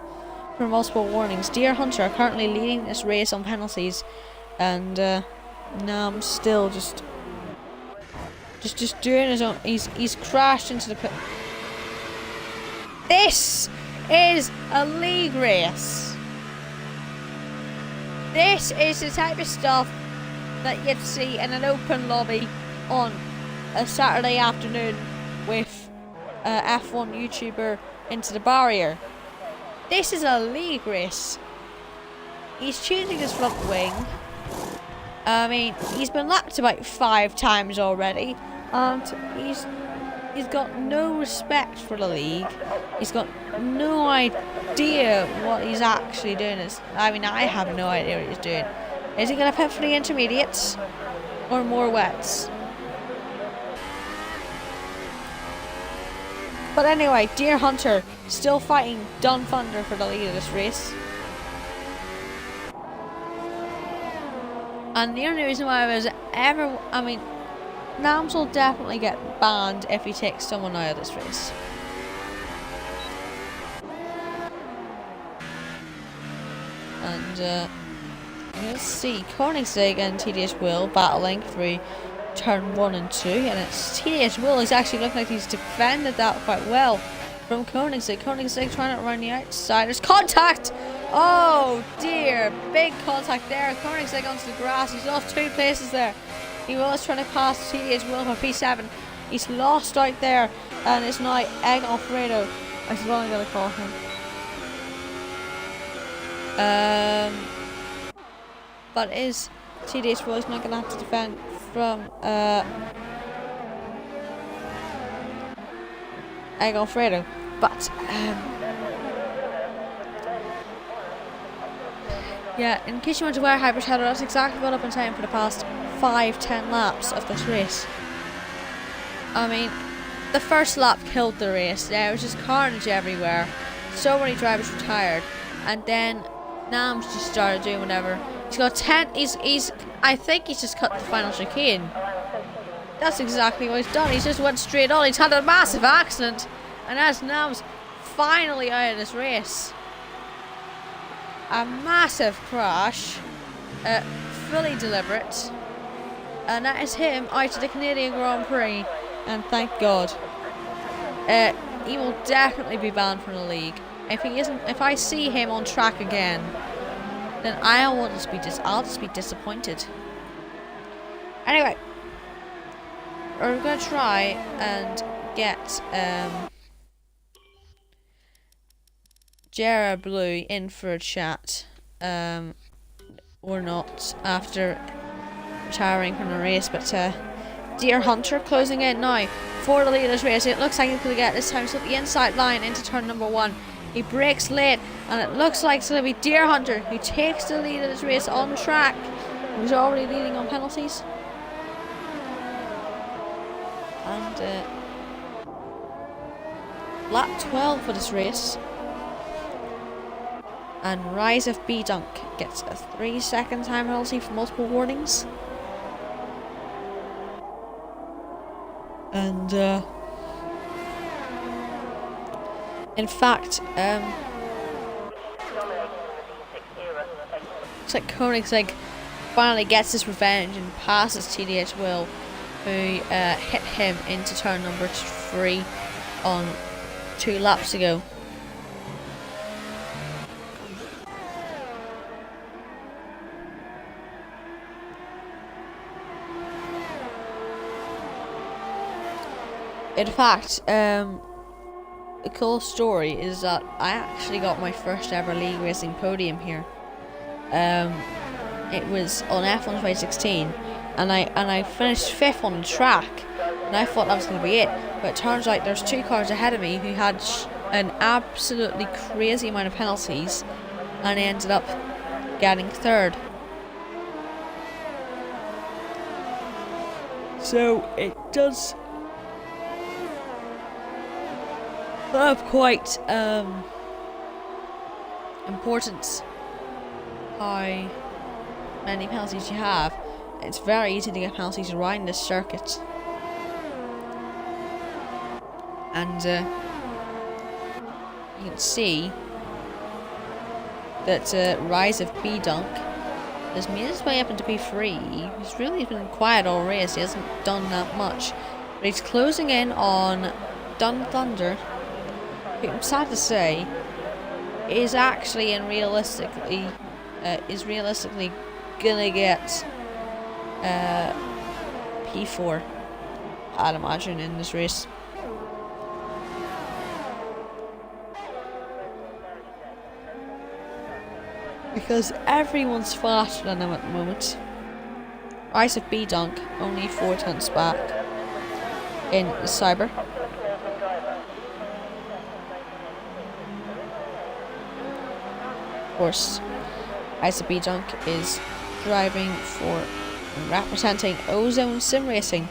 for multiple warnings. Deer Hunter are currently leading this race on penalties, and Nams still just doing his own. He's crashed into the pit. This is a league race. This is the type of stuff that you'd see in an open lobby on a Saturday afternoon with F1 YouTuber into the barrier. This is a league race. He's choosing his front wing. I mean, he's been lapped about 5 times already, and he's got no respect for the league. He's got no idea what he's actually doing. I mean, I have no idea what he's doing. Is he going to pit for the intermediates or more wets? But anyway, Deer Hunter still fighting Dunfunder for the lead of this race. And the only reason why I mean, Nams will definitely get banned if he takes someone out of this race. And let's see, Koenigsegg and TDS Will battling through turn 1 and 2, and it's TDS Will is actually looking like he's defended that quite well from Koenigsegg. Koenigsegg trying to run the outside. There's contact! Oh dear, big contact there. Koenigsegg onto the grass. He's lost 2 places there. He was trying to pass TDS Will for P7. He's lost out there, and it's now Egg Alfredo. That's what I'm going to call him. But is TDS Will not going to have to defend from Egg Alfredo? But yeah, in case you want to wear Hyper Shadow, that's exactly what I've been saying for the past 5-10 laps of this race. I mean, the first lap killed the race. There was just carnage everywhere. So many drivers retired, and then Nams just started doing whatever. He's got 10. I think he's just cut the final chicane. That's exactly what he's done. He's just went straight on. He's had a massive accident, and as Nams finally out of this race. A massive crash, fully deliberate, and that is him out of the Canadian Grand Prix, and thank God. He will definitely be banned from the league. If he isn't, if I see him on track again, then I'll just be disappointed. Anyway, we're gonna try and get Jera Blue in for a chat, or not, after retiring from the race. But Deer Hunter closing in now for the lead of this race. It looks like he's going to get this time to the inside line into turn number 1. He breaks late, and it looks like it's going to be Deer Hunter who takes the lead of this race on track. He's already leading on penalties. And lap 12 for this race. And Rise of B-Dunk gets a 3-second time penalty for multiple warnings. And in fact, looks like Koenigsegg finally gets his revenge and passes TDH Will, who hit him into turn number 3 on 2 laps ago. In fact, a cool story is that I actually got my first ever league racing podium here. It was on F1 2016, and I finished 5th on the track, and I thought that was going to be it. But it turns out there's 2 cars ahead of me who had an absolutely crazy amount of penalties, and I ended up getting 3rd. So it does have quite importance how many penalties you have. It's very easy to get penalties around this circuit, and you can see that Rise of B-Dunk has made his way up into P3. He's really been quiet all race. He hasn't done that much, but he's closing in on Dun Thunder, who, I'm sad to say, is actually realistically gonna get P4, I'd imagine, in this race. Because everyone's faster than him at the moment. Rise of B-Dunk only 4 tenths back in the Cyber. Of course, Rise of B-Dunk is driving for and representing Ozone Sim Racing.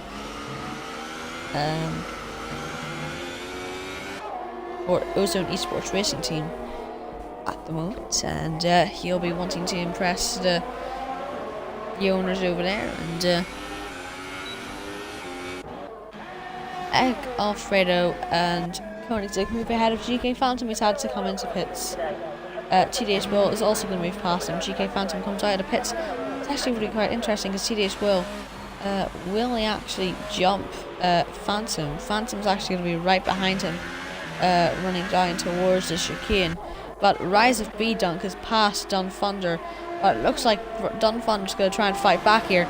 Or Ozone Esports Racing Team at the moment, and he'll be wanting to impress the owners over there. And Egg, Alfredo and Koenigsegg move ahead of GK Phantom, who's had to come into pits. TDH Will is also going to move past him. GK Phantom comes out of the pits. It's actually really quite interesting because TDH Will he actually jump Phantom? Phantom's actually going to be right behind him, running down towards the chicane. But Rise of B-Dunk has passed Dun Thunder. But it looks like Dun Thunder's going to try and fight back here.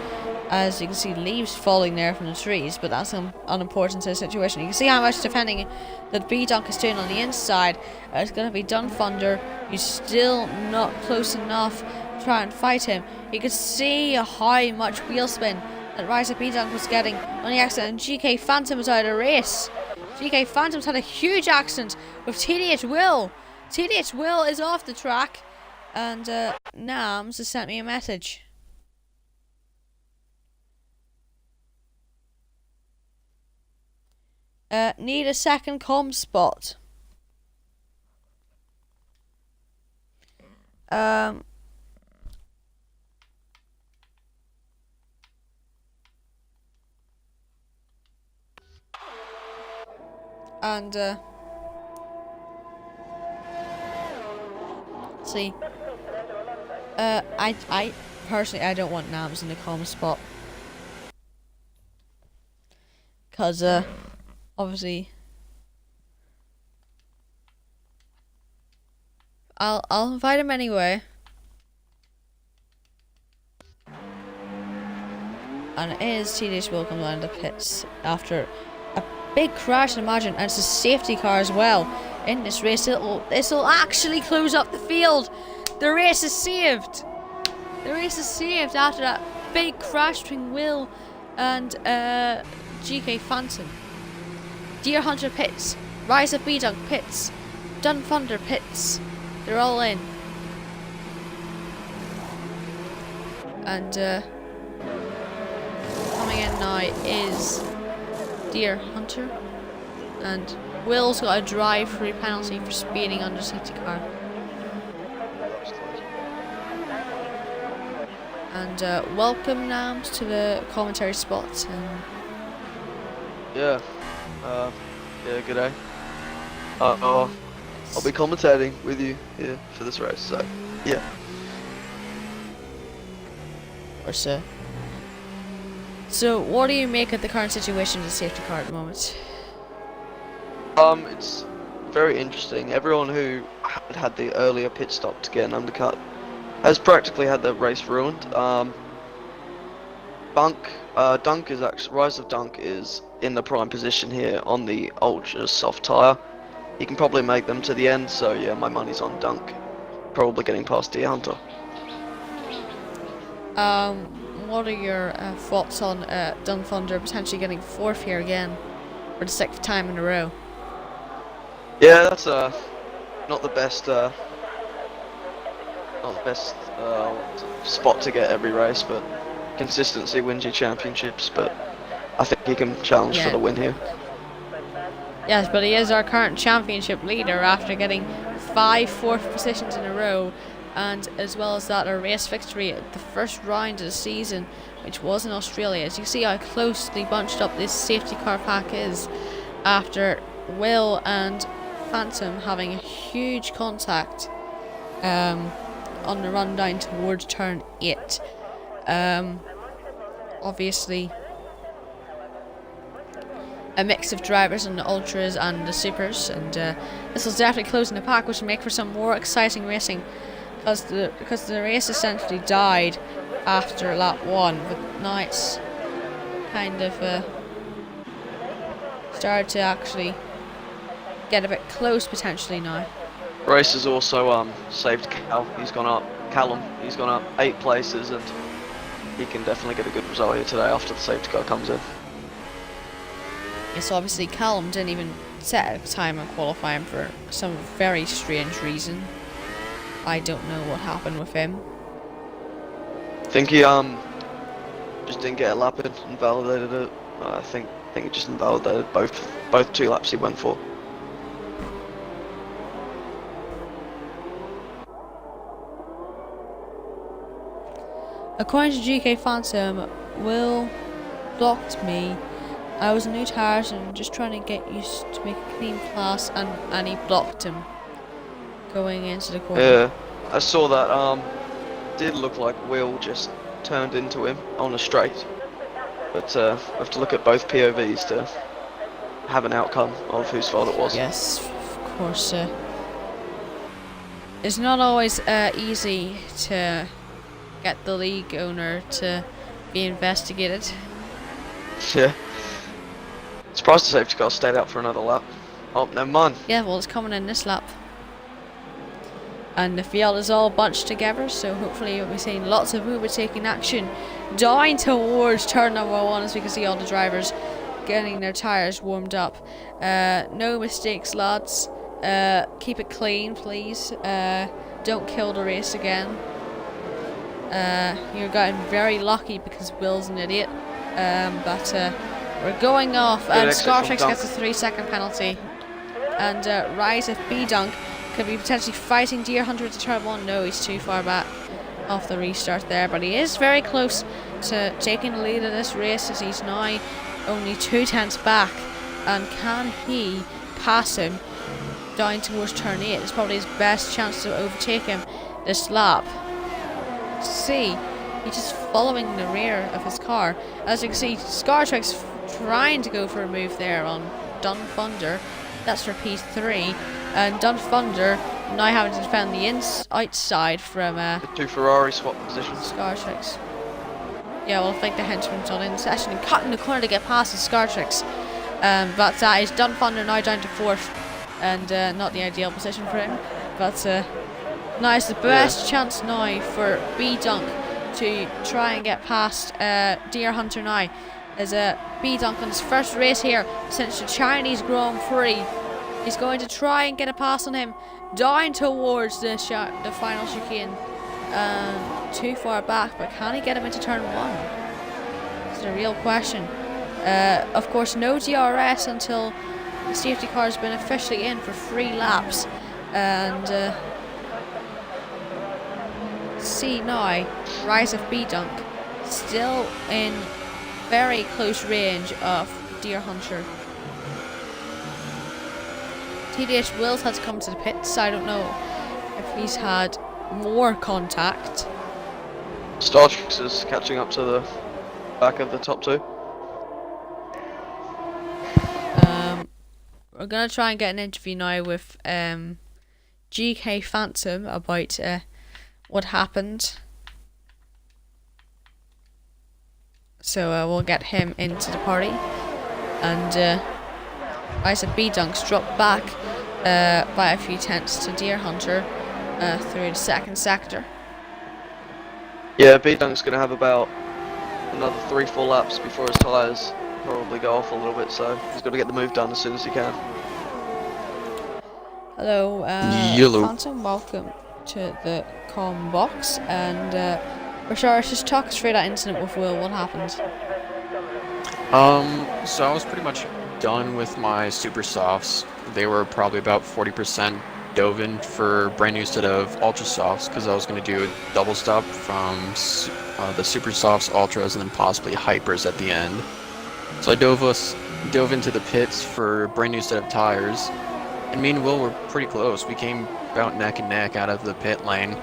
As you can see, leaves falling there from the trees, but that's unimportant to the situation. You can see how much defending that B-Dunk is doing on the inside. It's going to be Dun Thunder, who's still not close enough to try and fight him. You can see how much wheel spin that Rise of B-Dunk was getting on the accident, and GK Phantom was out of the race. GK Phantom's had a huge accident with TDH Will. TDH Will is off the track, and Nams has sent me a message. Need a second comm spot. And see, I personally, I don't want Nams in the comm spot, cause obviously, I'll invite him anyway. And it is TDH Will come down the pits after a big crash, imagine, and it's a safety car as well in this race. This will actually close up the field. The race is saved. The race is saved after that big crash between Will and GK Phantom. Deer Hunter pits, Rise of B-Dunk pits, Dun Thunder pits. They're all in. And coming in now is Deer Hunter. And Will's got a drive-through penalty for speeding under safety car. And welcome, Nams, to the commentary spot. Yeah, good day. I'll be commentating with you here for this race, so yeah. Or so. So, what do you make of the current situation of the safety car at the moment? It's very interesting. Everyone who had the earlier pit stop to get an undercut has practically had their race ruined. Dunk is actually, Rise of Dunk is in the prime position here on the ultra soft tyre. He can probably make them to the end, so yeah, my money's on Dunk. Probably getting past Deer Hunter. What are your thoughts on Dun Thunder potentially getting fourth here again for the sixth time in a row? Yeah, that's not the best spot to get every race, but consistency wins you championships. But I think he can challenge for the win here. Yes, but he is our current championship leader after getting 5 fourth positions in a row, and as well as that, a race victory at the first round of the season, which was in Australia. As you see how closely bunched up this safety car pack is after Will and Phantom having a huge contact on the run down towards turn 8. Obviously a mix of drivers and the ultras and the supers, and this will definitely closing the pack, which will make for some more exciting racing, because the race essentially died after lap 1, but now it's kind of started to actually get a bit close potentially now. Race has also saved Callum. He's gone up 8 places, and he can definitely get a good result here today after the safety car comes in. Yes, obviously Callum didn't even set a time on qualifying for some very strange reason. I don't know what happened with him. I think he just didn't get a lap in and validated it. I think he just invalidated both 2 laps he went for. According to GK Phantom, Will blocked me. I was in new tires and just trying to get used to make a clean pass, and he blocked him going into the corner. Yeah, I saw that. Did look like Will just turned into him on a straight, but we have to look at both POVs to have an outcome of whose fault it was. Yes, of course. It's not always easy to get the league owner to be investigated. Yeah. Surprised the safety car stayed out for another lap. Oh, never mind. Yeah, well, it's coming in this lap. And the field is all bunched together, so hopefully you'll be seeing lots of movement taking action down towards turn number 1, as we can see all the drivers getting their tyres warmed up. No mistakes, lads. Keep it clean, please. Don't kill the race again. You're getting very lucky because Will's an idiot. But we're going off, and Scartrix gets a 3-second penalty. And Rise of B-Dunk could be potentially fighting Deer Hunter to turn 1. No, he's too far back off the restart there, but he is very close to taking the lead in this race, as he's now only 2 tenths back. And can he pass him down towards turn 8? It's probably his best chance to overtake him this lap. See, he's just following the rear of his car. As you can see, Scartrix trying to go for a move there on Dun Thunder. That's for P3, and Dun Thunder now having to defend the outside from the 2 Ferrari swap positions. Scartrix. Yeah, well, I think the henchman's on in session and cutting the corner to get past the Scartrix. But that is Dun Thunder now down to 4th, and not the ideal position for him. But now it's the best chance now for B-Dunk to try and get past Deer Hunter now. As B-Dunk on his first race here since the Chinese Grand Prix. He's going to try and get a pass on him down towards the final chicane. Too far back, but can he get him into turn 1? It's a real question. Of course, no DRS until the safety car has been officially in for 3 laps. And see now, Rise of B-Dunk still in very close range of Deer Hunter. TDH Will's had to come to the pits. I don't know if he's had more contact. Startrix is catching up to the back of the top 2. We're gonna try and get an interview now with GK Phantom about what happened. So we'll get him into the party. And I said B-Dunks dropped back by a few tenths to Deer Hunter through the second sector. Yeah, B-Dunk's going to have about another 3-4 laps before his tyres probably go off a little bit, so he's got to get the move done as soon as he can. Hello, Yellow. Phantom, welcome to the comm box. And Rashard, just talk us through that incident with Will. What happened? So I was pretty much done with my super softs. They were probably about 40% dove in for brand new set of ultra softs because I was going to do a double stop from the super softs, ultras, and then possibly hypers at the end. So I dove into the pits for a brand new set of tires, and me and Will were pretty close. We came about neck and neck out of the pit lane,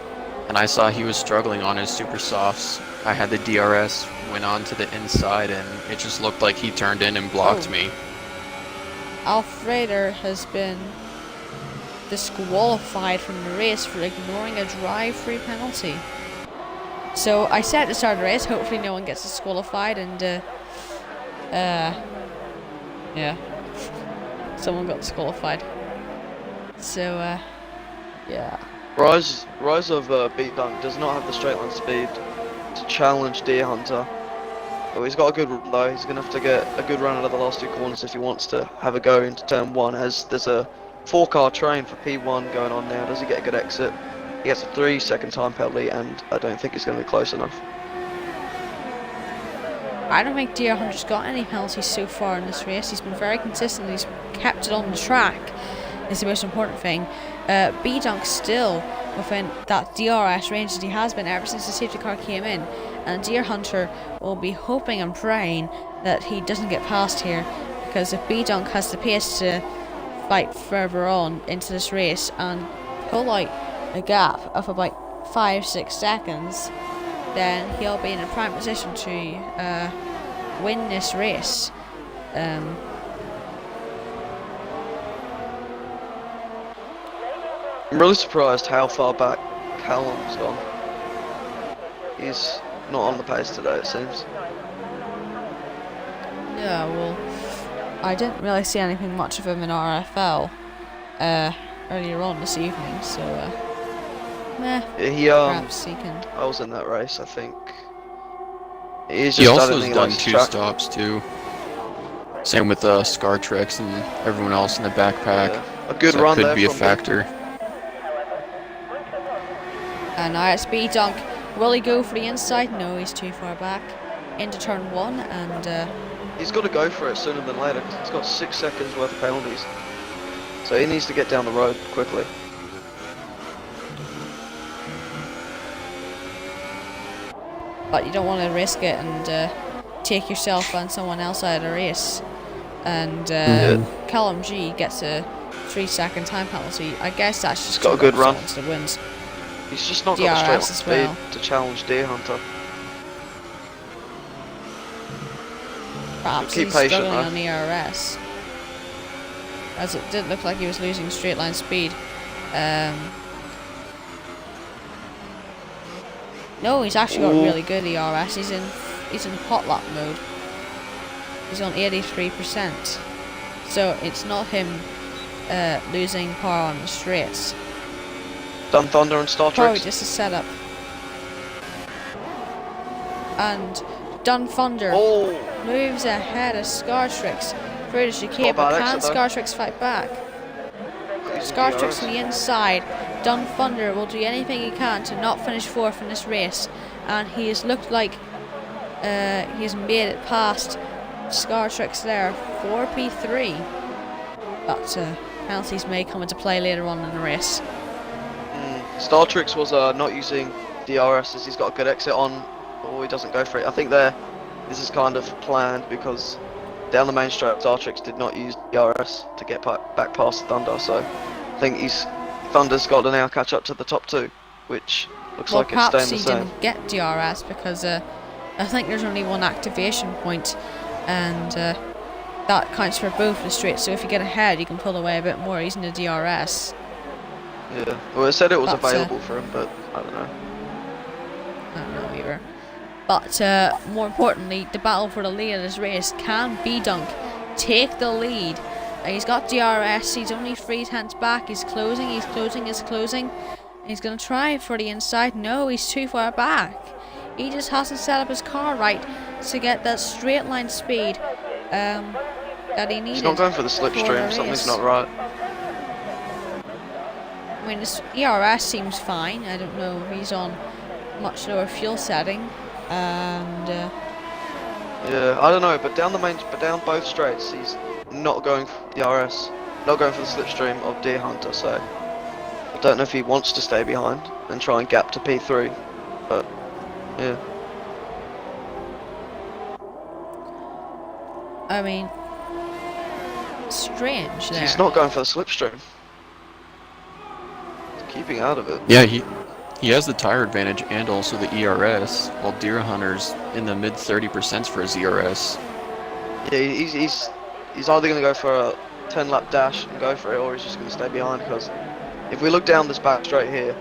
and I saw he was struggling on his super softs. I had the DRS, went on to the inside, and it just looked like he turned in and blocked me. Alfreder has been disqualified from the race for ignoring a drive-through penalty. So I said at the start of the race, hopefully no one gets disqualified, and yeah, someone got disqualified. So yeah. Rise of B-Dunk does not have the straight line speed to challenge Deer Hunter. But he's got a good run though. He's going to have to get a good run out of the last 2 corners if he wants to have a go into turn 1, as there's a 4-car train for P1 going on now. Does he get a good exit? He gets a 3-second time penalty, and I don't think it's going to be close enough. I don't think Deer Hunter's got any penalties so far in this race. He's been very consistent. He's kept it on the track. Is the most important thing. B-Dunk still within that DRS range that he has been ever since the safety car came in, and Deer Hunter will be hoping and praying that he doesn't get past here, because if B-Dunk has the pace to fight further on into this race and pull out a gap of about 5-6 seconds, then he'll be in a prime position to win this race. I'm really surprised how far back Callum's gone. He's not on the pace today, it seems. Yeah, well, I didn't really see anything much of him in RFL earlier on this evening, so meh. Perhaps he can. I was in that race, I think. He Also has done 2 stops too. Same with Scartrix and everyone else in the backpack. Yeah. A good so run could there be a from factor. And now it's B-Dunk. Will he go for the inside? No, he's too far back. Into turn 1, and he's got to go for it sooner than later because he's got 6 seconds worth of penalties. So he needs to get down the road quickly. but you don't want to risk it and take yourself and someone else out of the race. And Callum G gets a 3-second time penalty. I guess that's just got a good run. The wins. He's just not got the straight line speed to challenge Deer Hunter. Perhaps keep he's patient, struggling though. on the RS, as it did look like he was losing straight line speed. No, he's actually got really good ERS. He's in hot lap mode. He's on 83%. So it's not him losing power on the straights. Done Thunder and Star Probably Trek. just a setup. And Dun Thunder moves ahead of Scartrix through the chicane, but can Scartrix fight back? Scartrix on the inside. Dun Thunder will do anything he can to not finish fourth in this race, and he has looked like he has made it past Scar Tricks there for P3. But penalties may come into play later on in the race. Star Tricks was not using DRS as he's got a good exit on, or he doesn't go for it. I think this is kind of planned because down the main straight, Star Tricks did not use DRS to get back past Thunder, so I think Thunder's got to now catch up to the top two, which looks like it's staying the same. Perhaps he didn't get DRS because I think there's only one activation point, and that counts for both the straights. So if you get ahead, you can pull away a bit more using the DRS. Yeah, well, it said it was available for him, but I don't know. I don't know either. But more importantly, the battle for the lead of this race, can B-Dunk take the lead? He's got DRS, he's only 3/10 back, he's closing. He's going to try for the inside. No, he's too far back. He just hasn't set up his car right to get that straight line speed that he needed. He's not going for the slipstream, something's not right. I mean, his ERS seems fine. I don't know if he's on much lower fuel setting. And yeah, I don't know, but down both straights, he's not going for the DRS, not going for the slipstream of Deer Hunter. So I don't know if he wants to stay behind and try and gap to P3, but yeah. I mean, strange there. He's not going for the slipstream. He's keeping out of it. Yeah, he has the tire advantage and also the ERS, while Deer Hunter's in the mid 30% for his ERS. Yeah, he's either going to go for a 10-lap dash and go for it, or he's just going to stay behind. Because if we look down this back straight here,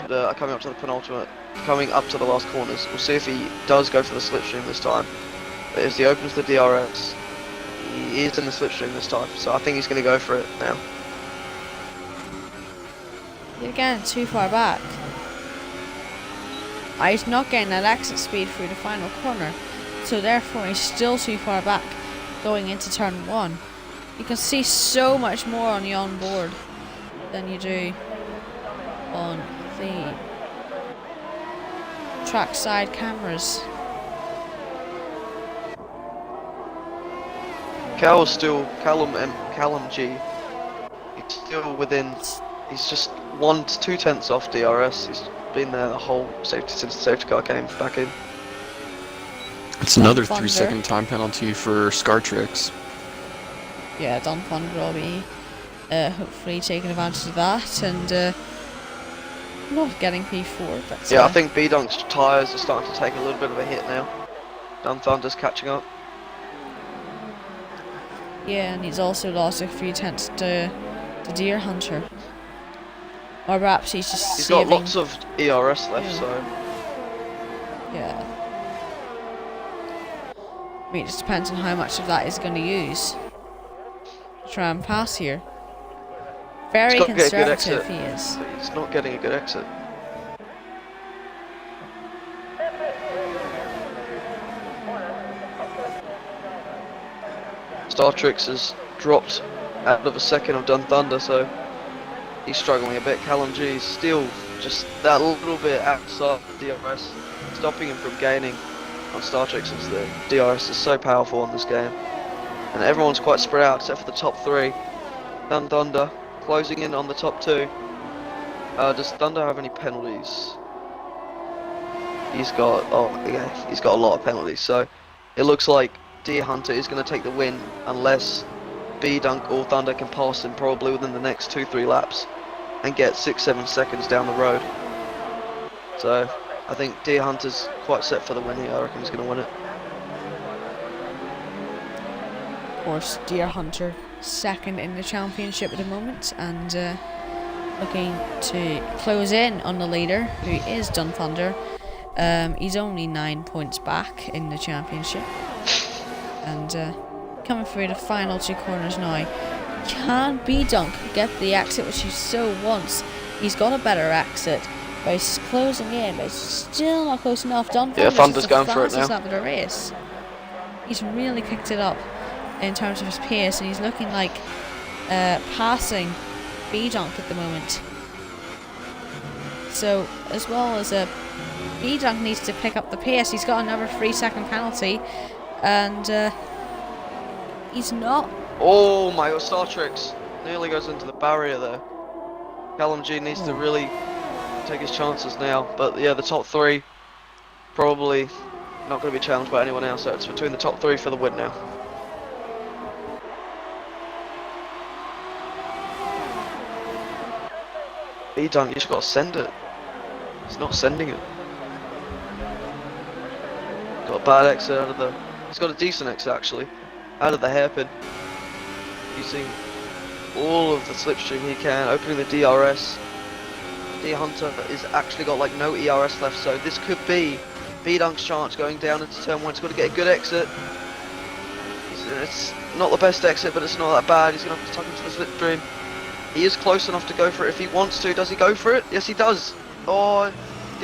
coming up to the penultimate, coming up to the last corners, we'll see if he does go for the slipstream this time. But if he opens the DRS, he is in the slipstream this time, so I think he's going to go for it now. Again, too far back. He's not getting that exit speed through the final corner, so therefore he's still too far back going into turn 1. You can see so much more on the onboard than you do on the trackside cameras. Callum G, he's still within, he's just 1 to 2 tenths off DRS. He's been there the whole since the safety car came back in. It's another 3-second time penalty for Scar Tricks. Yeah, Don Thunder will be hopefully taking advantage of that and not getting P4. But yeah, I think B-Dunk's tyres are starting to take a little bit of a hit now. Don Thunder's catching up. Yeah, and he's also lost a few tenths to Deer Hunter. Or perhaps he's just He's saving. got lots of ERS left, so... Yeah. I mean, it just depends on how much of that he's going to use to try and pass here. Very conservative he is. But he's not getting a good exit. Star Tricks has dropped out of a second of Dun Thunder, so he's struggling a bit. Callum G is still just that little bit outside DRS, stopping him from gaining on Star Tricks, as the DRS is so powerful in this game. And everyone's quite spread out except for the top 3. Dun Thunder closing in on the top 2. Does Thunder have any penalties? He's got a lot of penalties, so it looks like Deer Hunter is going to take the win unless B-Dunk or Thunder can pass him probably within the next 2-3 laps and get 6-7 seconds down the road. So I think Deer Hunter's quite set for the win here. I reckon he's going to win it. Of course, Deer Hunter second in the championship at the moment and looking to close in on the leader, who is Dun Thunder. He's only 9 points back in the championship. And coming through the final 2 corners now. Can B-Dunk get the exit which he so wants? He's got a better exit, but he's closing in, but he's still not close enough. Yeah, Thunder's going for it now. Of the race. He's really picked it up in terms of his pace, and he's looking like passing B-Dunk at the moment. So, as well as B-Dunk needs to pick up the pace, he's got another 3-second penalty, and He's not. Oh my god, Star Treks nearly goes into the barrier there. Callum G needs to really take his chances now. But yeah, the top 3 probably not going to be challenged by anyone else. So it's between the top 3 for the win now. B-Dunk, you just got to send it. He's not sending it. Got a bad exit out of the... He's got a decent exit actually. Out of the hairpin. Using all of the slipstream he can. Opening the DRS. D Hunter is actually got like no ERS left. So this could be B-Dunk's chance going down into turn 1. He's got to get a good exit. It's not the best exit, but it's not that bad. He's going to have to tuck into the slipstream. He is close enough to go for it if he wants to. Does he go for it? Yes, he does. Oh,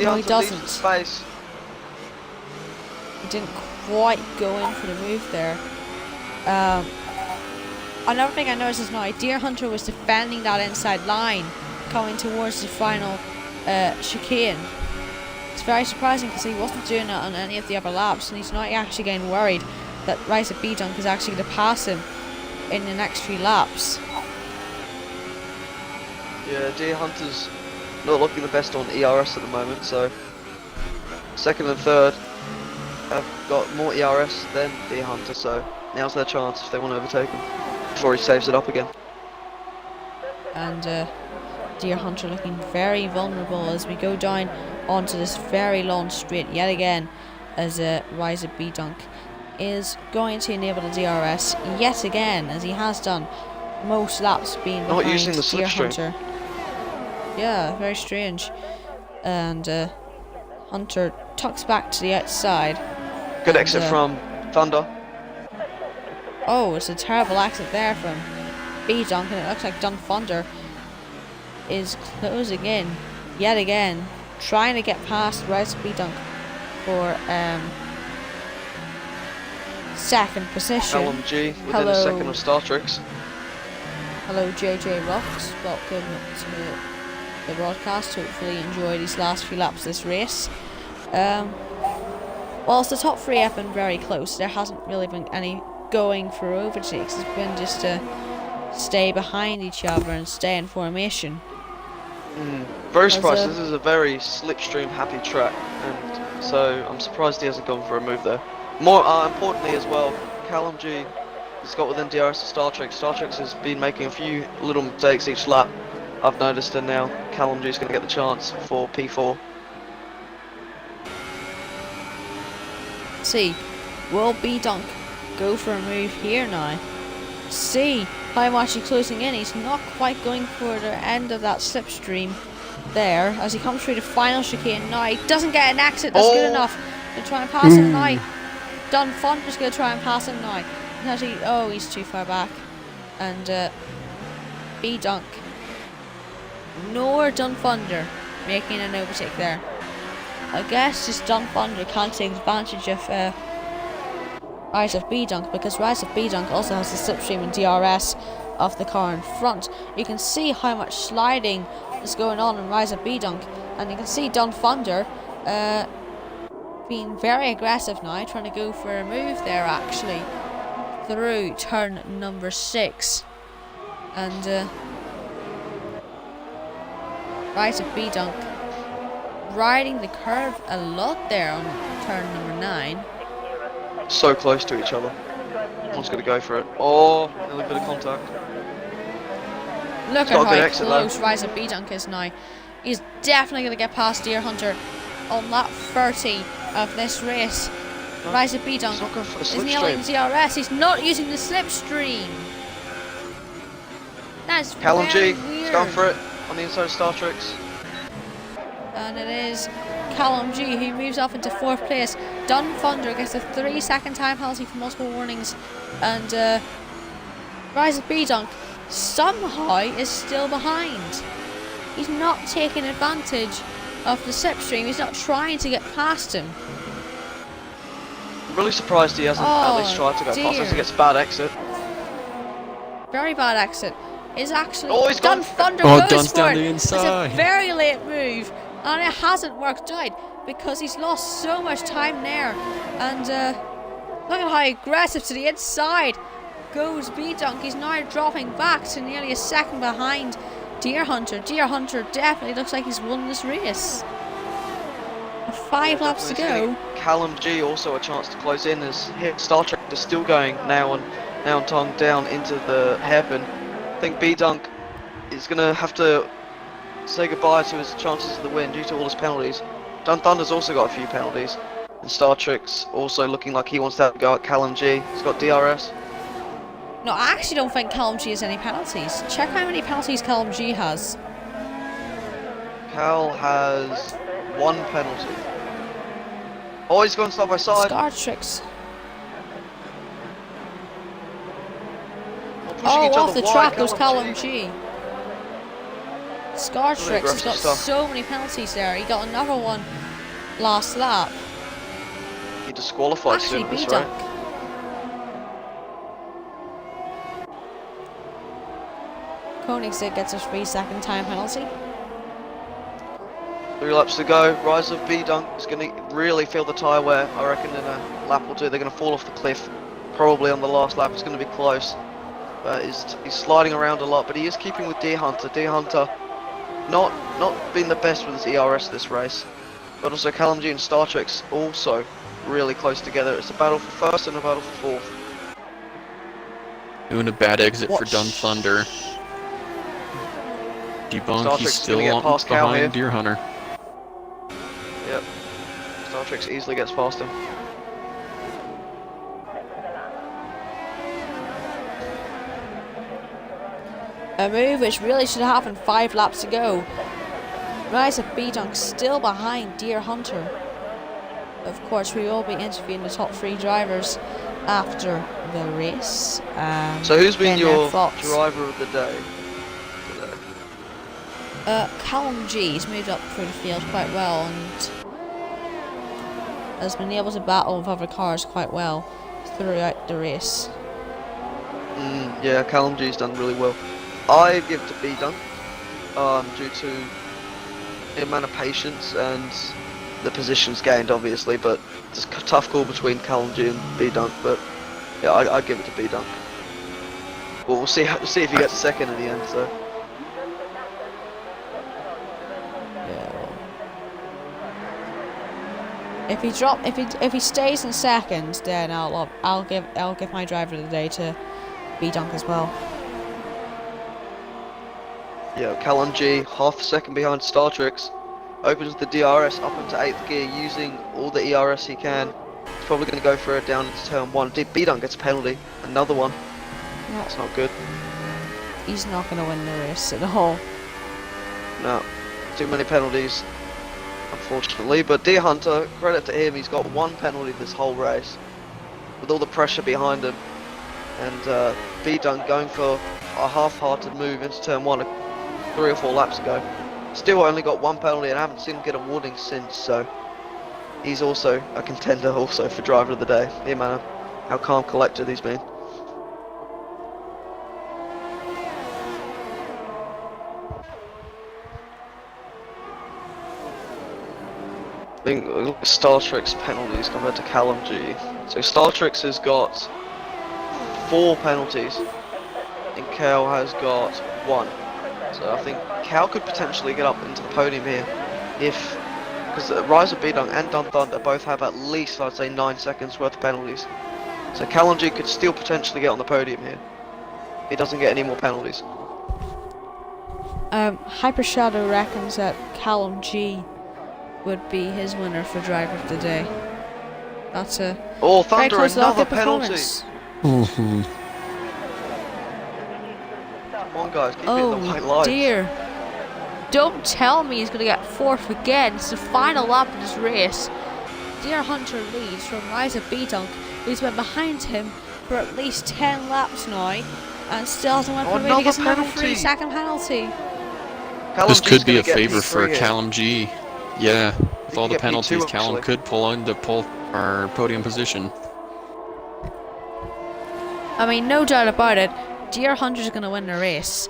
No, he doesn't. leaves the space. He didn't quite go in for the move there. Another thing I noticed is now Deer Hunter was defending that inside line coming towards the final chicane. It's very surprising because he wasn't doing it on any of the other laps, and he's not actually getting worried that Rise of B-Dunk is actually going to pass him in the next few laps. Yeah, Deer Hunter's not looking the best on ERS at the moment, so second and third have got more ERS than Deer Hunter, so now's their chance if they want to overtake him before he saves it up again. And Deer Hunter looking very vulnerable as we go down onto this very long straight yet again, as Rise of B-Dunk is going to enable the DRS yet again, as he has done most laps being behind Not using the Deer slipstream. Hunter. Yeah, very strange. And Hunter tucks back to the outside. Good exit from Thunder. Oh, it's a terrible exit there from B-Dunk, and it looks like Dun Thunder is closing in yet again, trying to get past Rise of B-Dunk for second position. Callum G within Hello. a second of Star Treks. Hello JJ Rocks, welcome to the broadcast. Hopefully you enjoy these last few laps of this race. Whilst the top 3 have been very close, there hasn't really been any going for overtakes. It's been just to stay behind each other and stay in formation. Very surprised. This is a very slipstream happy track, and so I'm surprised he hasn't gone for a move there. More importantly as well, Callum G has got within DRS of Star Trek. Star Trek has been making a few little mistakes each lap, I've noticed, and now Callum G is going to get the chance for P4. See, will B-Dunk go for a move here now? See how much he's closing in. He's not quite going for the end of that slipstream there as he comes through the final chicane now. He doesn't get an exit that's good enough to try and pass him now. Dun Thunder's going to try and pass him now. Oh, he's too far back. And B-Dunk nor Dun Thunder making an overtake there. I guess just Dun Thunder can't take advantage of Rise of B-Dunk, because Rise of B-Dunk also has the slipstream and DRS of the car in front. You can see how much sliding is going on in Rise of B-Dunk, and you can see Dun Thunder being very aggressive now, trying to go for a move there actually through turn number 6. And Rise of B-Dunk riding the curve a lot there on turn number 9. So close to each other. One's going to go for it. Oh, a little bit of contact. Look Got a good at how exit close though. Rise of B-Dunk is now. He's definitely going to get past Deer Hunter on lap 30 of this race. No, Rise of B-Dunk He's not going for the is nailing slipstream. DRS. He's not using the slipstream. That's Callum G, very weird. he's gone for it on the inside of Star Treks. And it is Callum G who moves off into 4th place. Dun Thunder gets a 3-second time penalty for multiple warnings, and Rise of B-Dunk somehow is still behind. He's not taking advantage of the slipstream. He's not trying to get past him. I'm really surprised he hasn't at least tried to go past us. He gets a bad exit. Very bad exit. Is actually Oh, he's Dun gone for it. Thunder Oh, goes Dun's for down it. the It's inside. a very late move, and it hasn't worked out because he's lost so much time there. And look at how aggressive to the inside goes B-Dunk. He's now dropping back to nearly a second behind Deer Hunter. Deer Hunter definitely looks like he's won this race. 5 laps to go. Callum G also a chance to close in as Star Trek is still going now and tongue down into the hairpin. I think B-Dunk is going to have to say goodbye to his chances of the win due to all his penalties. Dun Thunder's also got a few penalties. And Star Trek's also looking like he wants to have a go at Callum G. He's got DRS. No, I actually don't think Callum G has any penalties. Check how many penalties Callum G has. Cal has 1 penalty. Oh, he's going side by side. Star Tricks. Oh, off the track goes Callum G. Scar Tricks has got so many penalties there. He got another one last lap. He disqualified soon, that's right. Koenigsegg gets a 3-second time penalty. 3 laps to go. Rise of B-Dunk is going to really feel the tyre wear. I reckon in a lap or two they're going to fall off the cliff. Probably on the last lap. It's going to be close. He's sliding around a lot, but he is keeping with Deer Hunter. Deer Hunter not been the best with his ERS this race. But also Callum G and Star Trek's also really close together. It's a battle for first and a battle for fourth. Doing a bad exit for Dun Thunder. Debunk, he's still behind Deer Hunter. Yep. Star Trek easily gets past him. A move which really should have happened 5 laps to go. Rise of B-Dunk still behind Deer Hunter. Of course, we will be interviewing the top 3 drivers after the race. So who's been your driver of the day today? Callum G's moved up through the field quite well and has been able to battle with other cars quite well throughout the race. Yeah, Callum G's done really well. I give it to B-Dunk due to the amount of patience and the positions gained, obviously, but it's a tough call between Callum G and B-Dunk, but yeah, I'd give it to B-Dunk. Well, we'll see if he gets second in the end, so. If he stays in second, then I'll give my driver of the day to B-Dunk as well. Yeah, Callum G, half a second behind Star Treks, opens the DRS up into 8th gear using all the ERS he can. He's probably going to go for it down into turn 1. B-Dunk gets a penalty, another one. Yeah. That's not good. He's not going to win the race at all. No, too many penalties, unfortunately. But Deer Hunter, credit to him, he's got 1 penalty this whole race, with all the pressure behind him. And B-Dunk going for a half-hearted move into turn 1 3 or 4 laps ago. Still only got 1 penalty and I haven't seen him get a warning since, so he's also a contender also for driver of the day. The amount of how calm collected he's been. I think Star Trek's penalties compared to Callum G. So Star Trek's has got 4 penalties and Cal has got 1. So I think Cal could potentially get up into the podium here because Rise of B-Dunk and Dun Thunder both have at least, I'd say, 9 seconds worth of penalties. So Callum G could still potentially get on the podium here. He doesn't get any more penalties. Hyper Shadow reckons that Callum G would be his winner for driver of the day. That's a Thunder, another penalty. Come on, guys, keep hitting the white lines. Dear. Don't tell me he's going to get 4th again. It's the final lap of this race. Deer Hunter leads from Rise of B-Dunk, who's been behind him for at least 10 laps now, and still hasn't went for the race. He gets another 3-second penalty. This could be a favor for Callum G. Yeah, with all the penalties, Callum could pull into our podium position. I mean, no doubt about it, Deer Hunter's going to win the race,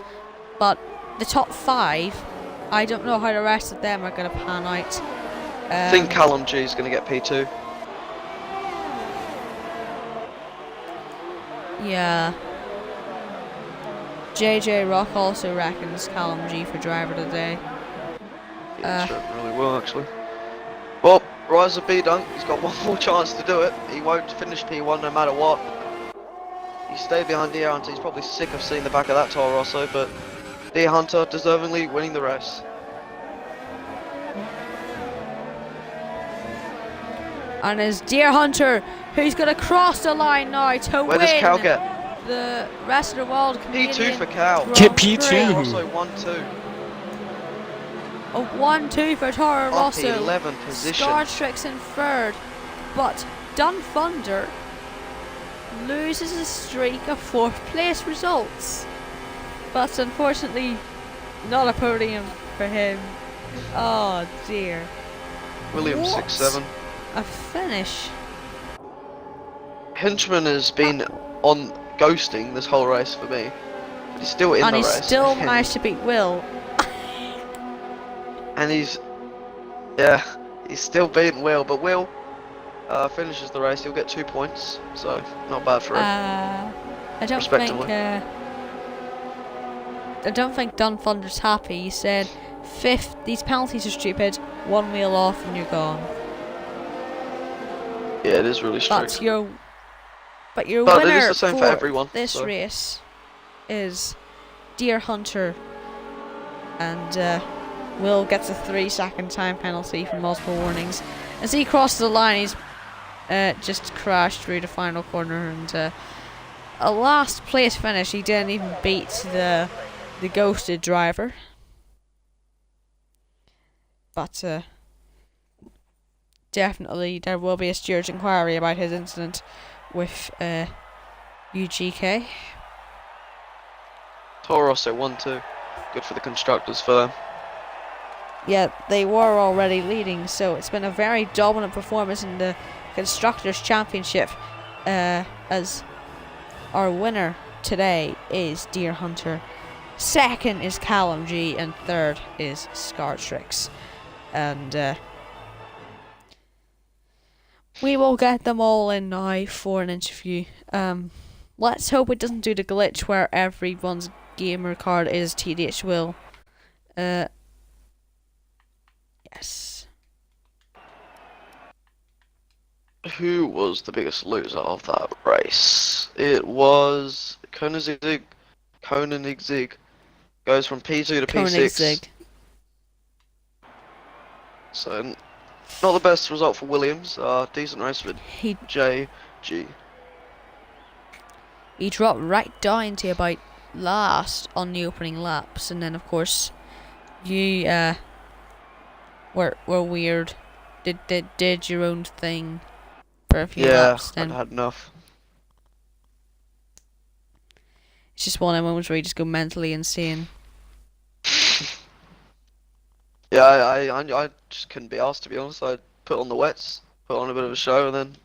but the top 5, I don't know how the rest of them are going to pan out. I think Callum G is going to get P2. Yeah, JJ Rock also reckons Callum G for driver today. Yeah, he's driven really well actually. Well, Riser B-Dunk, he's got one more chance to do it. He won't finish P1 no matter what. He stayed behind Deer Hunter. He's probably sick of seeing the back of that Toro Rosso, but Deer Hunter deservingly winning the race. And it's Deer Hunter who's going to cross the line now to Where win does Cal get? the rest of the world Canadian P2 for Cal. Grand Get Prix. P2. Toro Rosso 1-2. A 1-2 for Toro Up Rosso. 11 position. Scartrix in third, but Dunfunder loses a streak of 4th place results. But unfortunately, not a podium for him. Oh dear. Williams What? 6-7. A finish. Henchman has been on ghosting this whole race for me. But he's still in And the he race. still managed to beat Will. And he's still beating Will, but Will finishes the race. He'll get 2 points, so not bad for him. I don't think Dunfunder's happy. He said, "Fifth, these penalties are stupid. 1 wheel off and you're gone." Yeah, it is really strict. But your But it winner is the same for everyone, this so. race is Deer Hunter, and Will gets a 3-second time penalty for multiple warnings. As he crosses the line, he's just crashed through the final corner, and a last place finish. He didn't even beat the ghosted driver. But definitely there will be a stewards inquiry about his incident with UGK. Toro Rosso 1-2. Good for the constructors for them. Yeah, they were already leading, so it's been a very dominant performance in the Constructors' Championship, as our winner today is Deer Hunter, second is Callum G, and third is Scartrix. And we will get them all in now for an interview. Let's hope it doesn't do the glitch where everyone's gamer card is TDH Will. Yes. Who was the biggest loser of that race? It was Koenigsegg. Goes from P2 to P6. Koenigsegg. So, not the best result for Williams. Decent race for He JG. dropped right down to about last on the opening laps, and then of course you were weird. Did your own thing for a few laps. Yeah, Then I'd had enough. it's just one of the moments where you just go mentally insane. Yeah, I just couldn't be asked, to be honest. I put on the wets, put on a bit of a show, and then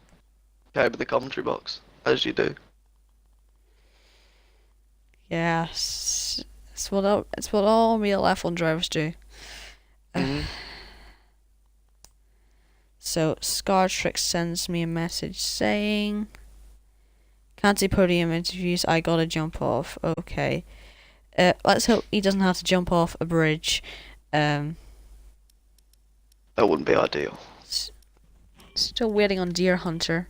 came in the commentary box, as you do. Yes, it's what all real F1 drivers do. So Scartrix sends me a message saying, "Can't do podium interviews. I gotta jump off." Okay. Let's hope he doesn't have to jump off a bridge. That wouldn't be ideal. Still waiting on Deer Hunter.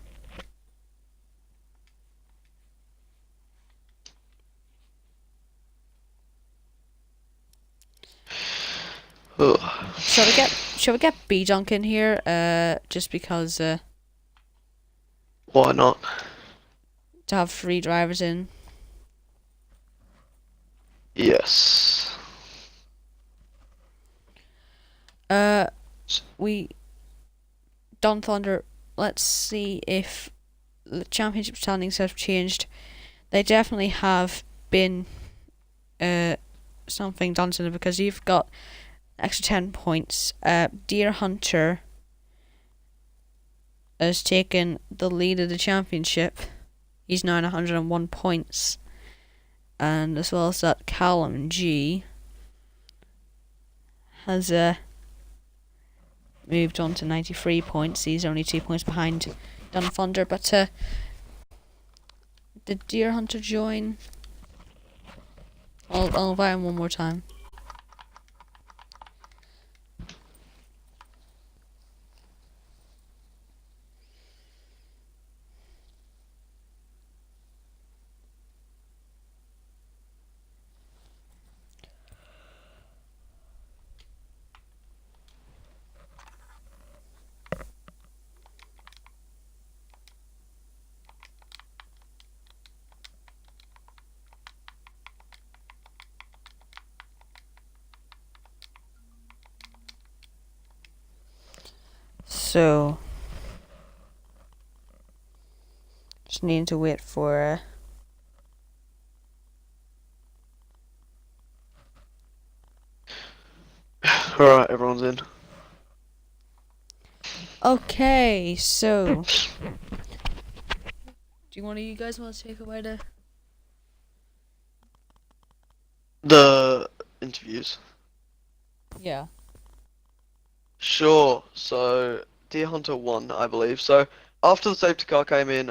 Ugh. Shall we get B Dunk in here? Just because Why not? to have 3 drivers in. Yes. Don Thunder. Let's see if the championship standings have changed. They definitely have been something done to them, because you've got extra 10 points. Deer Hunter has taken the lead of the championship. He's now on 101 points. And as well as that, Callum G has moved on to 93 points. He's only 2 points behind Dunfunder. But did Deer Hunter join? I'll invite him one more time. So, just need to wait for. Alright, everyone's in. Okay, so. Do one of you guys want to take away The interviews. Yeah. Sure, so Deer Hunter won, I believe. So after the safety car came in,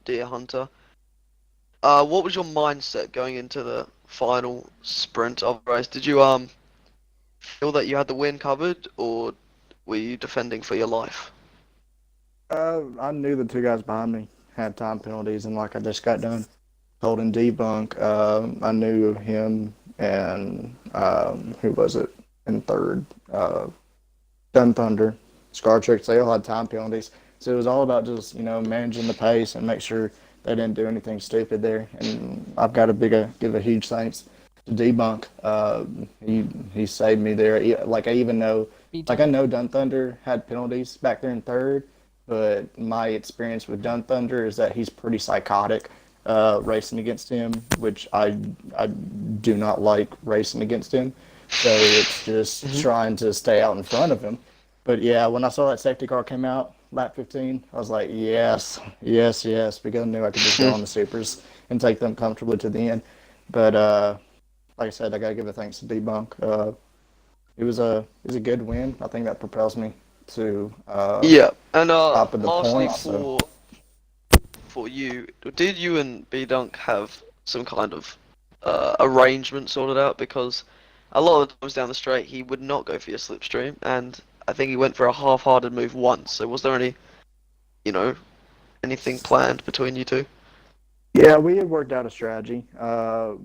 Deer Hunter, what was your mindset going into the final sprint of the race? Did you feel that you had the win covered, or were you defending for your life? I knew the two guys behind me had time penalties, and like I just got done holding debunk, I knew him and who was it in third? Gun Thunder, Scar Tricks. They all had time penalties, so it was all about just managing the pace and make sure they didn't do anything stupid there. And I've got to give a huge thanks to Debunk. He saved me there. Like I even know, like I know Dun Thunder had penalties back there in third, but my experience with Dun Thunder is that he's pretty psychotic racing against him, which I do not like racing against him. So it's just trying to stay out in front of him. But yeah, when I saw that safety car came out, lap 15, I was like, yes, yes, yes, because I knew I could just go on the supers and take them comfortably to the end. But like I said, I got to give a thanks to Debunk. It was a good win. I think that propels me to Yeah, and top of the lastly points. So. for you, did you and B Dunk have some kind of arrangement sorted out? Because a lot of the times down the straight he would not go for your slipstream, and I think he went for a half-hearted move once. So was there any, anything planned between you two? Yeah, we had worked out a strategy.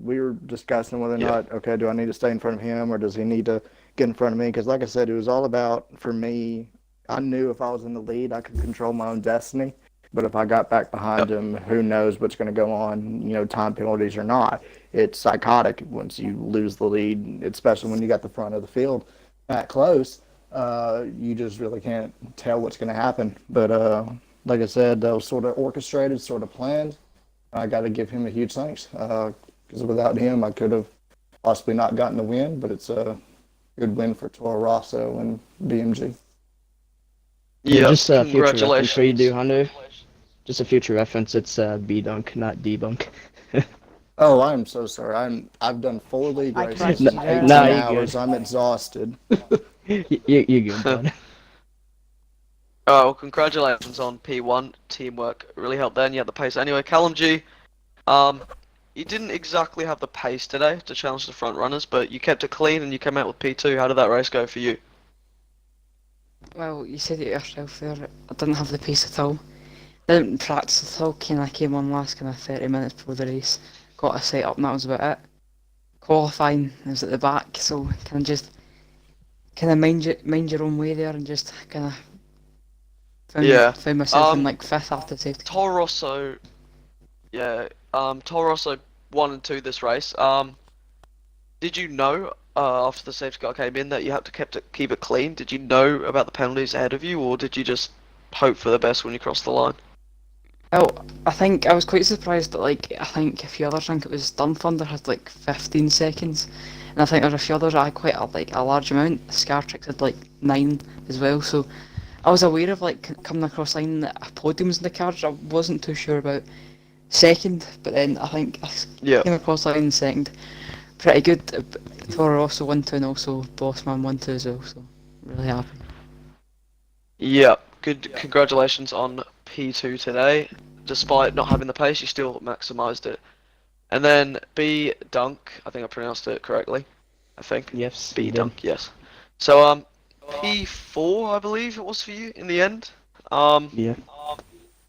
We were discussing whether or Yeah. not, okay, do I need to stay in front of him or does he need to get in front of me? Because like I said, it was all about, for me, I knew if I was in the lead, I could control my own destiny. But if I got back behind him, who knows what's going to go on, time penalties or not. It's psychotic once you lose the lead, especially when you got the front of the field that close. You just really can't tell what's going to happen. But like I said, that was sort of orchestrated, sort of planned. I got to give him a huge thanks because without him, I could have possibly not gotten the win. But it's a good win for Toro Rosso and BMG. Yeah, Just a future reference congratulations. for you, do, Hunter. Just a future reference. It's B-Dunk, not debunk. Oh, I'm so sorry. I've done 4 league I races corrected in you 18 there. you're hours. good. I'm exhausted. You're good, bud. Well, congratulations on P1 teamwork. It really helped there, and you had the pace. Anyway, Callum G, you didn't exactly have the pace today to challenge the front runners, but you kept it clean and you came out with P2. How did that race go for you? Well, you said it yourself there. I didn't have the pace at all. Didn't practice at all. I came on last 30 minutes before the race. Got a set up and that was about it. Qualifying, I was at the back, so just mind your own way there and just found myself in like 5th after safety. Toro Rosso, yeah, Toro Rosso 1 and 2 this race. Did you know after the safety car came in that you had to keep it clean? Did you know about the penalties ahead of you, or did you just hope for the best when you crossed the line? Well, I think I was quite surprised that I think a few others, I think it was Dun Thunder had 15 seconds, and I think there were a few others that had quite a large amount. Scar Tricks had 9 as well, so I was aware of coming across the line that a podium's in the cards. I wasn't too sure about second, but then I think I came across the line in second. Pretty good. Toro also 1-2 and also Bossman 1-2 as well, so really happy. Yeah, good. Congratulations on P2 today. Despite not having the pace, you still maximised it. And then B Dunk, I think I pronounced it correctly. I think. Yes, B you did. Dunk, yes. So P4 I believe it was for you in the end. Yeah.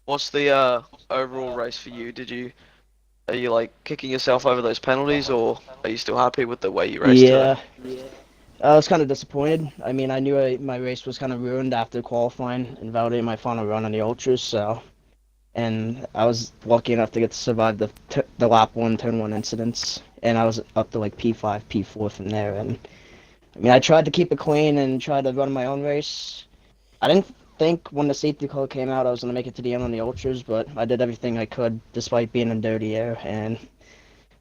What's the overall race for you? Are you like kicking yourself over those penalties, or are you still happy with the way you raced today? Yeah. I was kind of disappointed. I mean, I knew my race was kind of ruined after qualifying and validating my final run on the ultras. So, and I was lucky enough to get to survive the lap one, turn one incidents, and I was up to like P5, P4 from there. And I mean, I tried to keep it clean and try to run my own race. I didn't think when the safety car came out I was gonna make it to the end on the ultras, but I did everything I could despite being in dirty air. And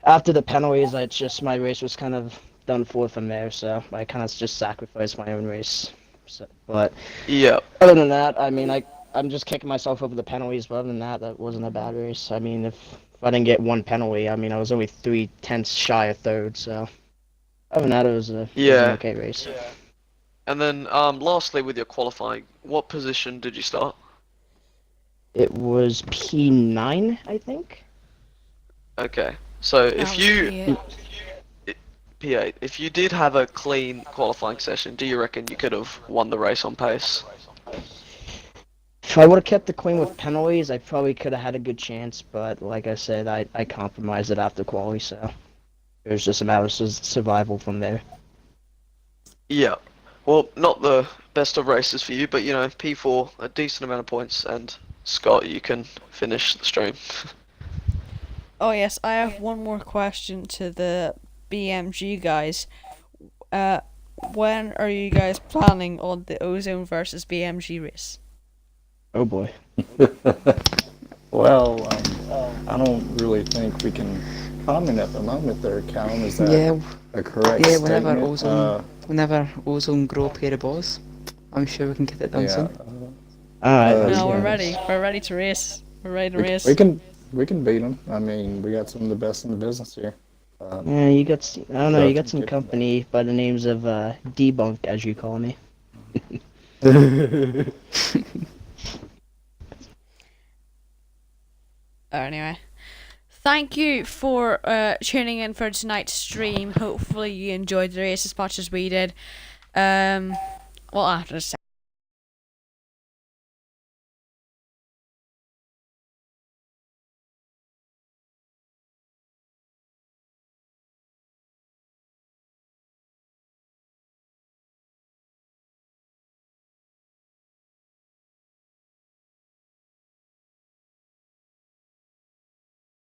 after the penalties, it's just my race was kind of done for from there, so I kind of just sacrificed my own race. So, but Yeah. other than that, I mean, I'm just kicking myself over the penalties. But other than that, that wasn't a bad race. I mean, if I didn't get one penalty, I mean, I was only 3/10 shy of third. So other than that, it was an Yeah. okay race. And then lastly with your qualifying, what position did you start? It was P9, I think. Okay. So That if was you P8. P8, if you did have a clean qualifying session, do you reckon you could have won the race on pace? If I would have kept the clean with penalties, I probably could have had a good chance. But like I said, I compromised it after quali, so it was just a matter of survival from there. Yeah. Well, not the best of races for you, but you know, P4, a decent amount of points, and Scott, you can finish the stream. Oh yes, I have one more question to the BMG guys. When are you guys planning on the Ozone versus BMG race? Oh boy. Well, I don't really think we can comment at the moment there, Callum. Is that Yeah, a correct yeah. statement? Whenever Ozone grow a pair of balls, I'm sure we can get it done Yeah. soon. Alright, Uh, No, we're yeah. ready. We're ready to race. We're ready to race. We can beat them. I mean, we got some of the best in the business here. yeah, you got I don't know, you got But- some company by the names of Debunk, as you call me. Anyway, thank you for tuning in for tonight's stream. Hopefully you enjoyed the race as much as we did. Well, after the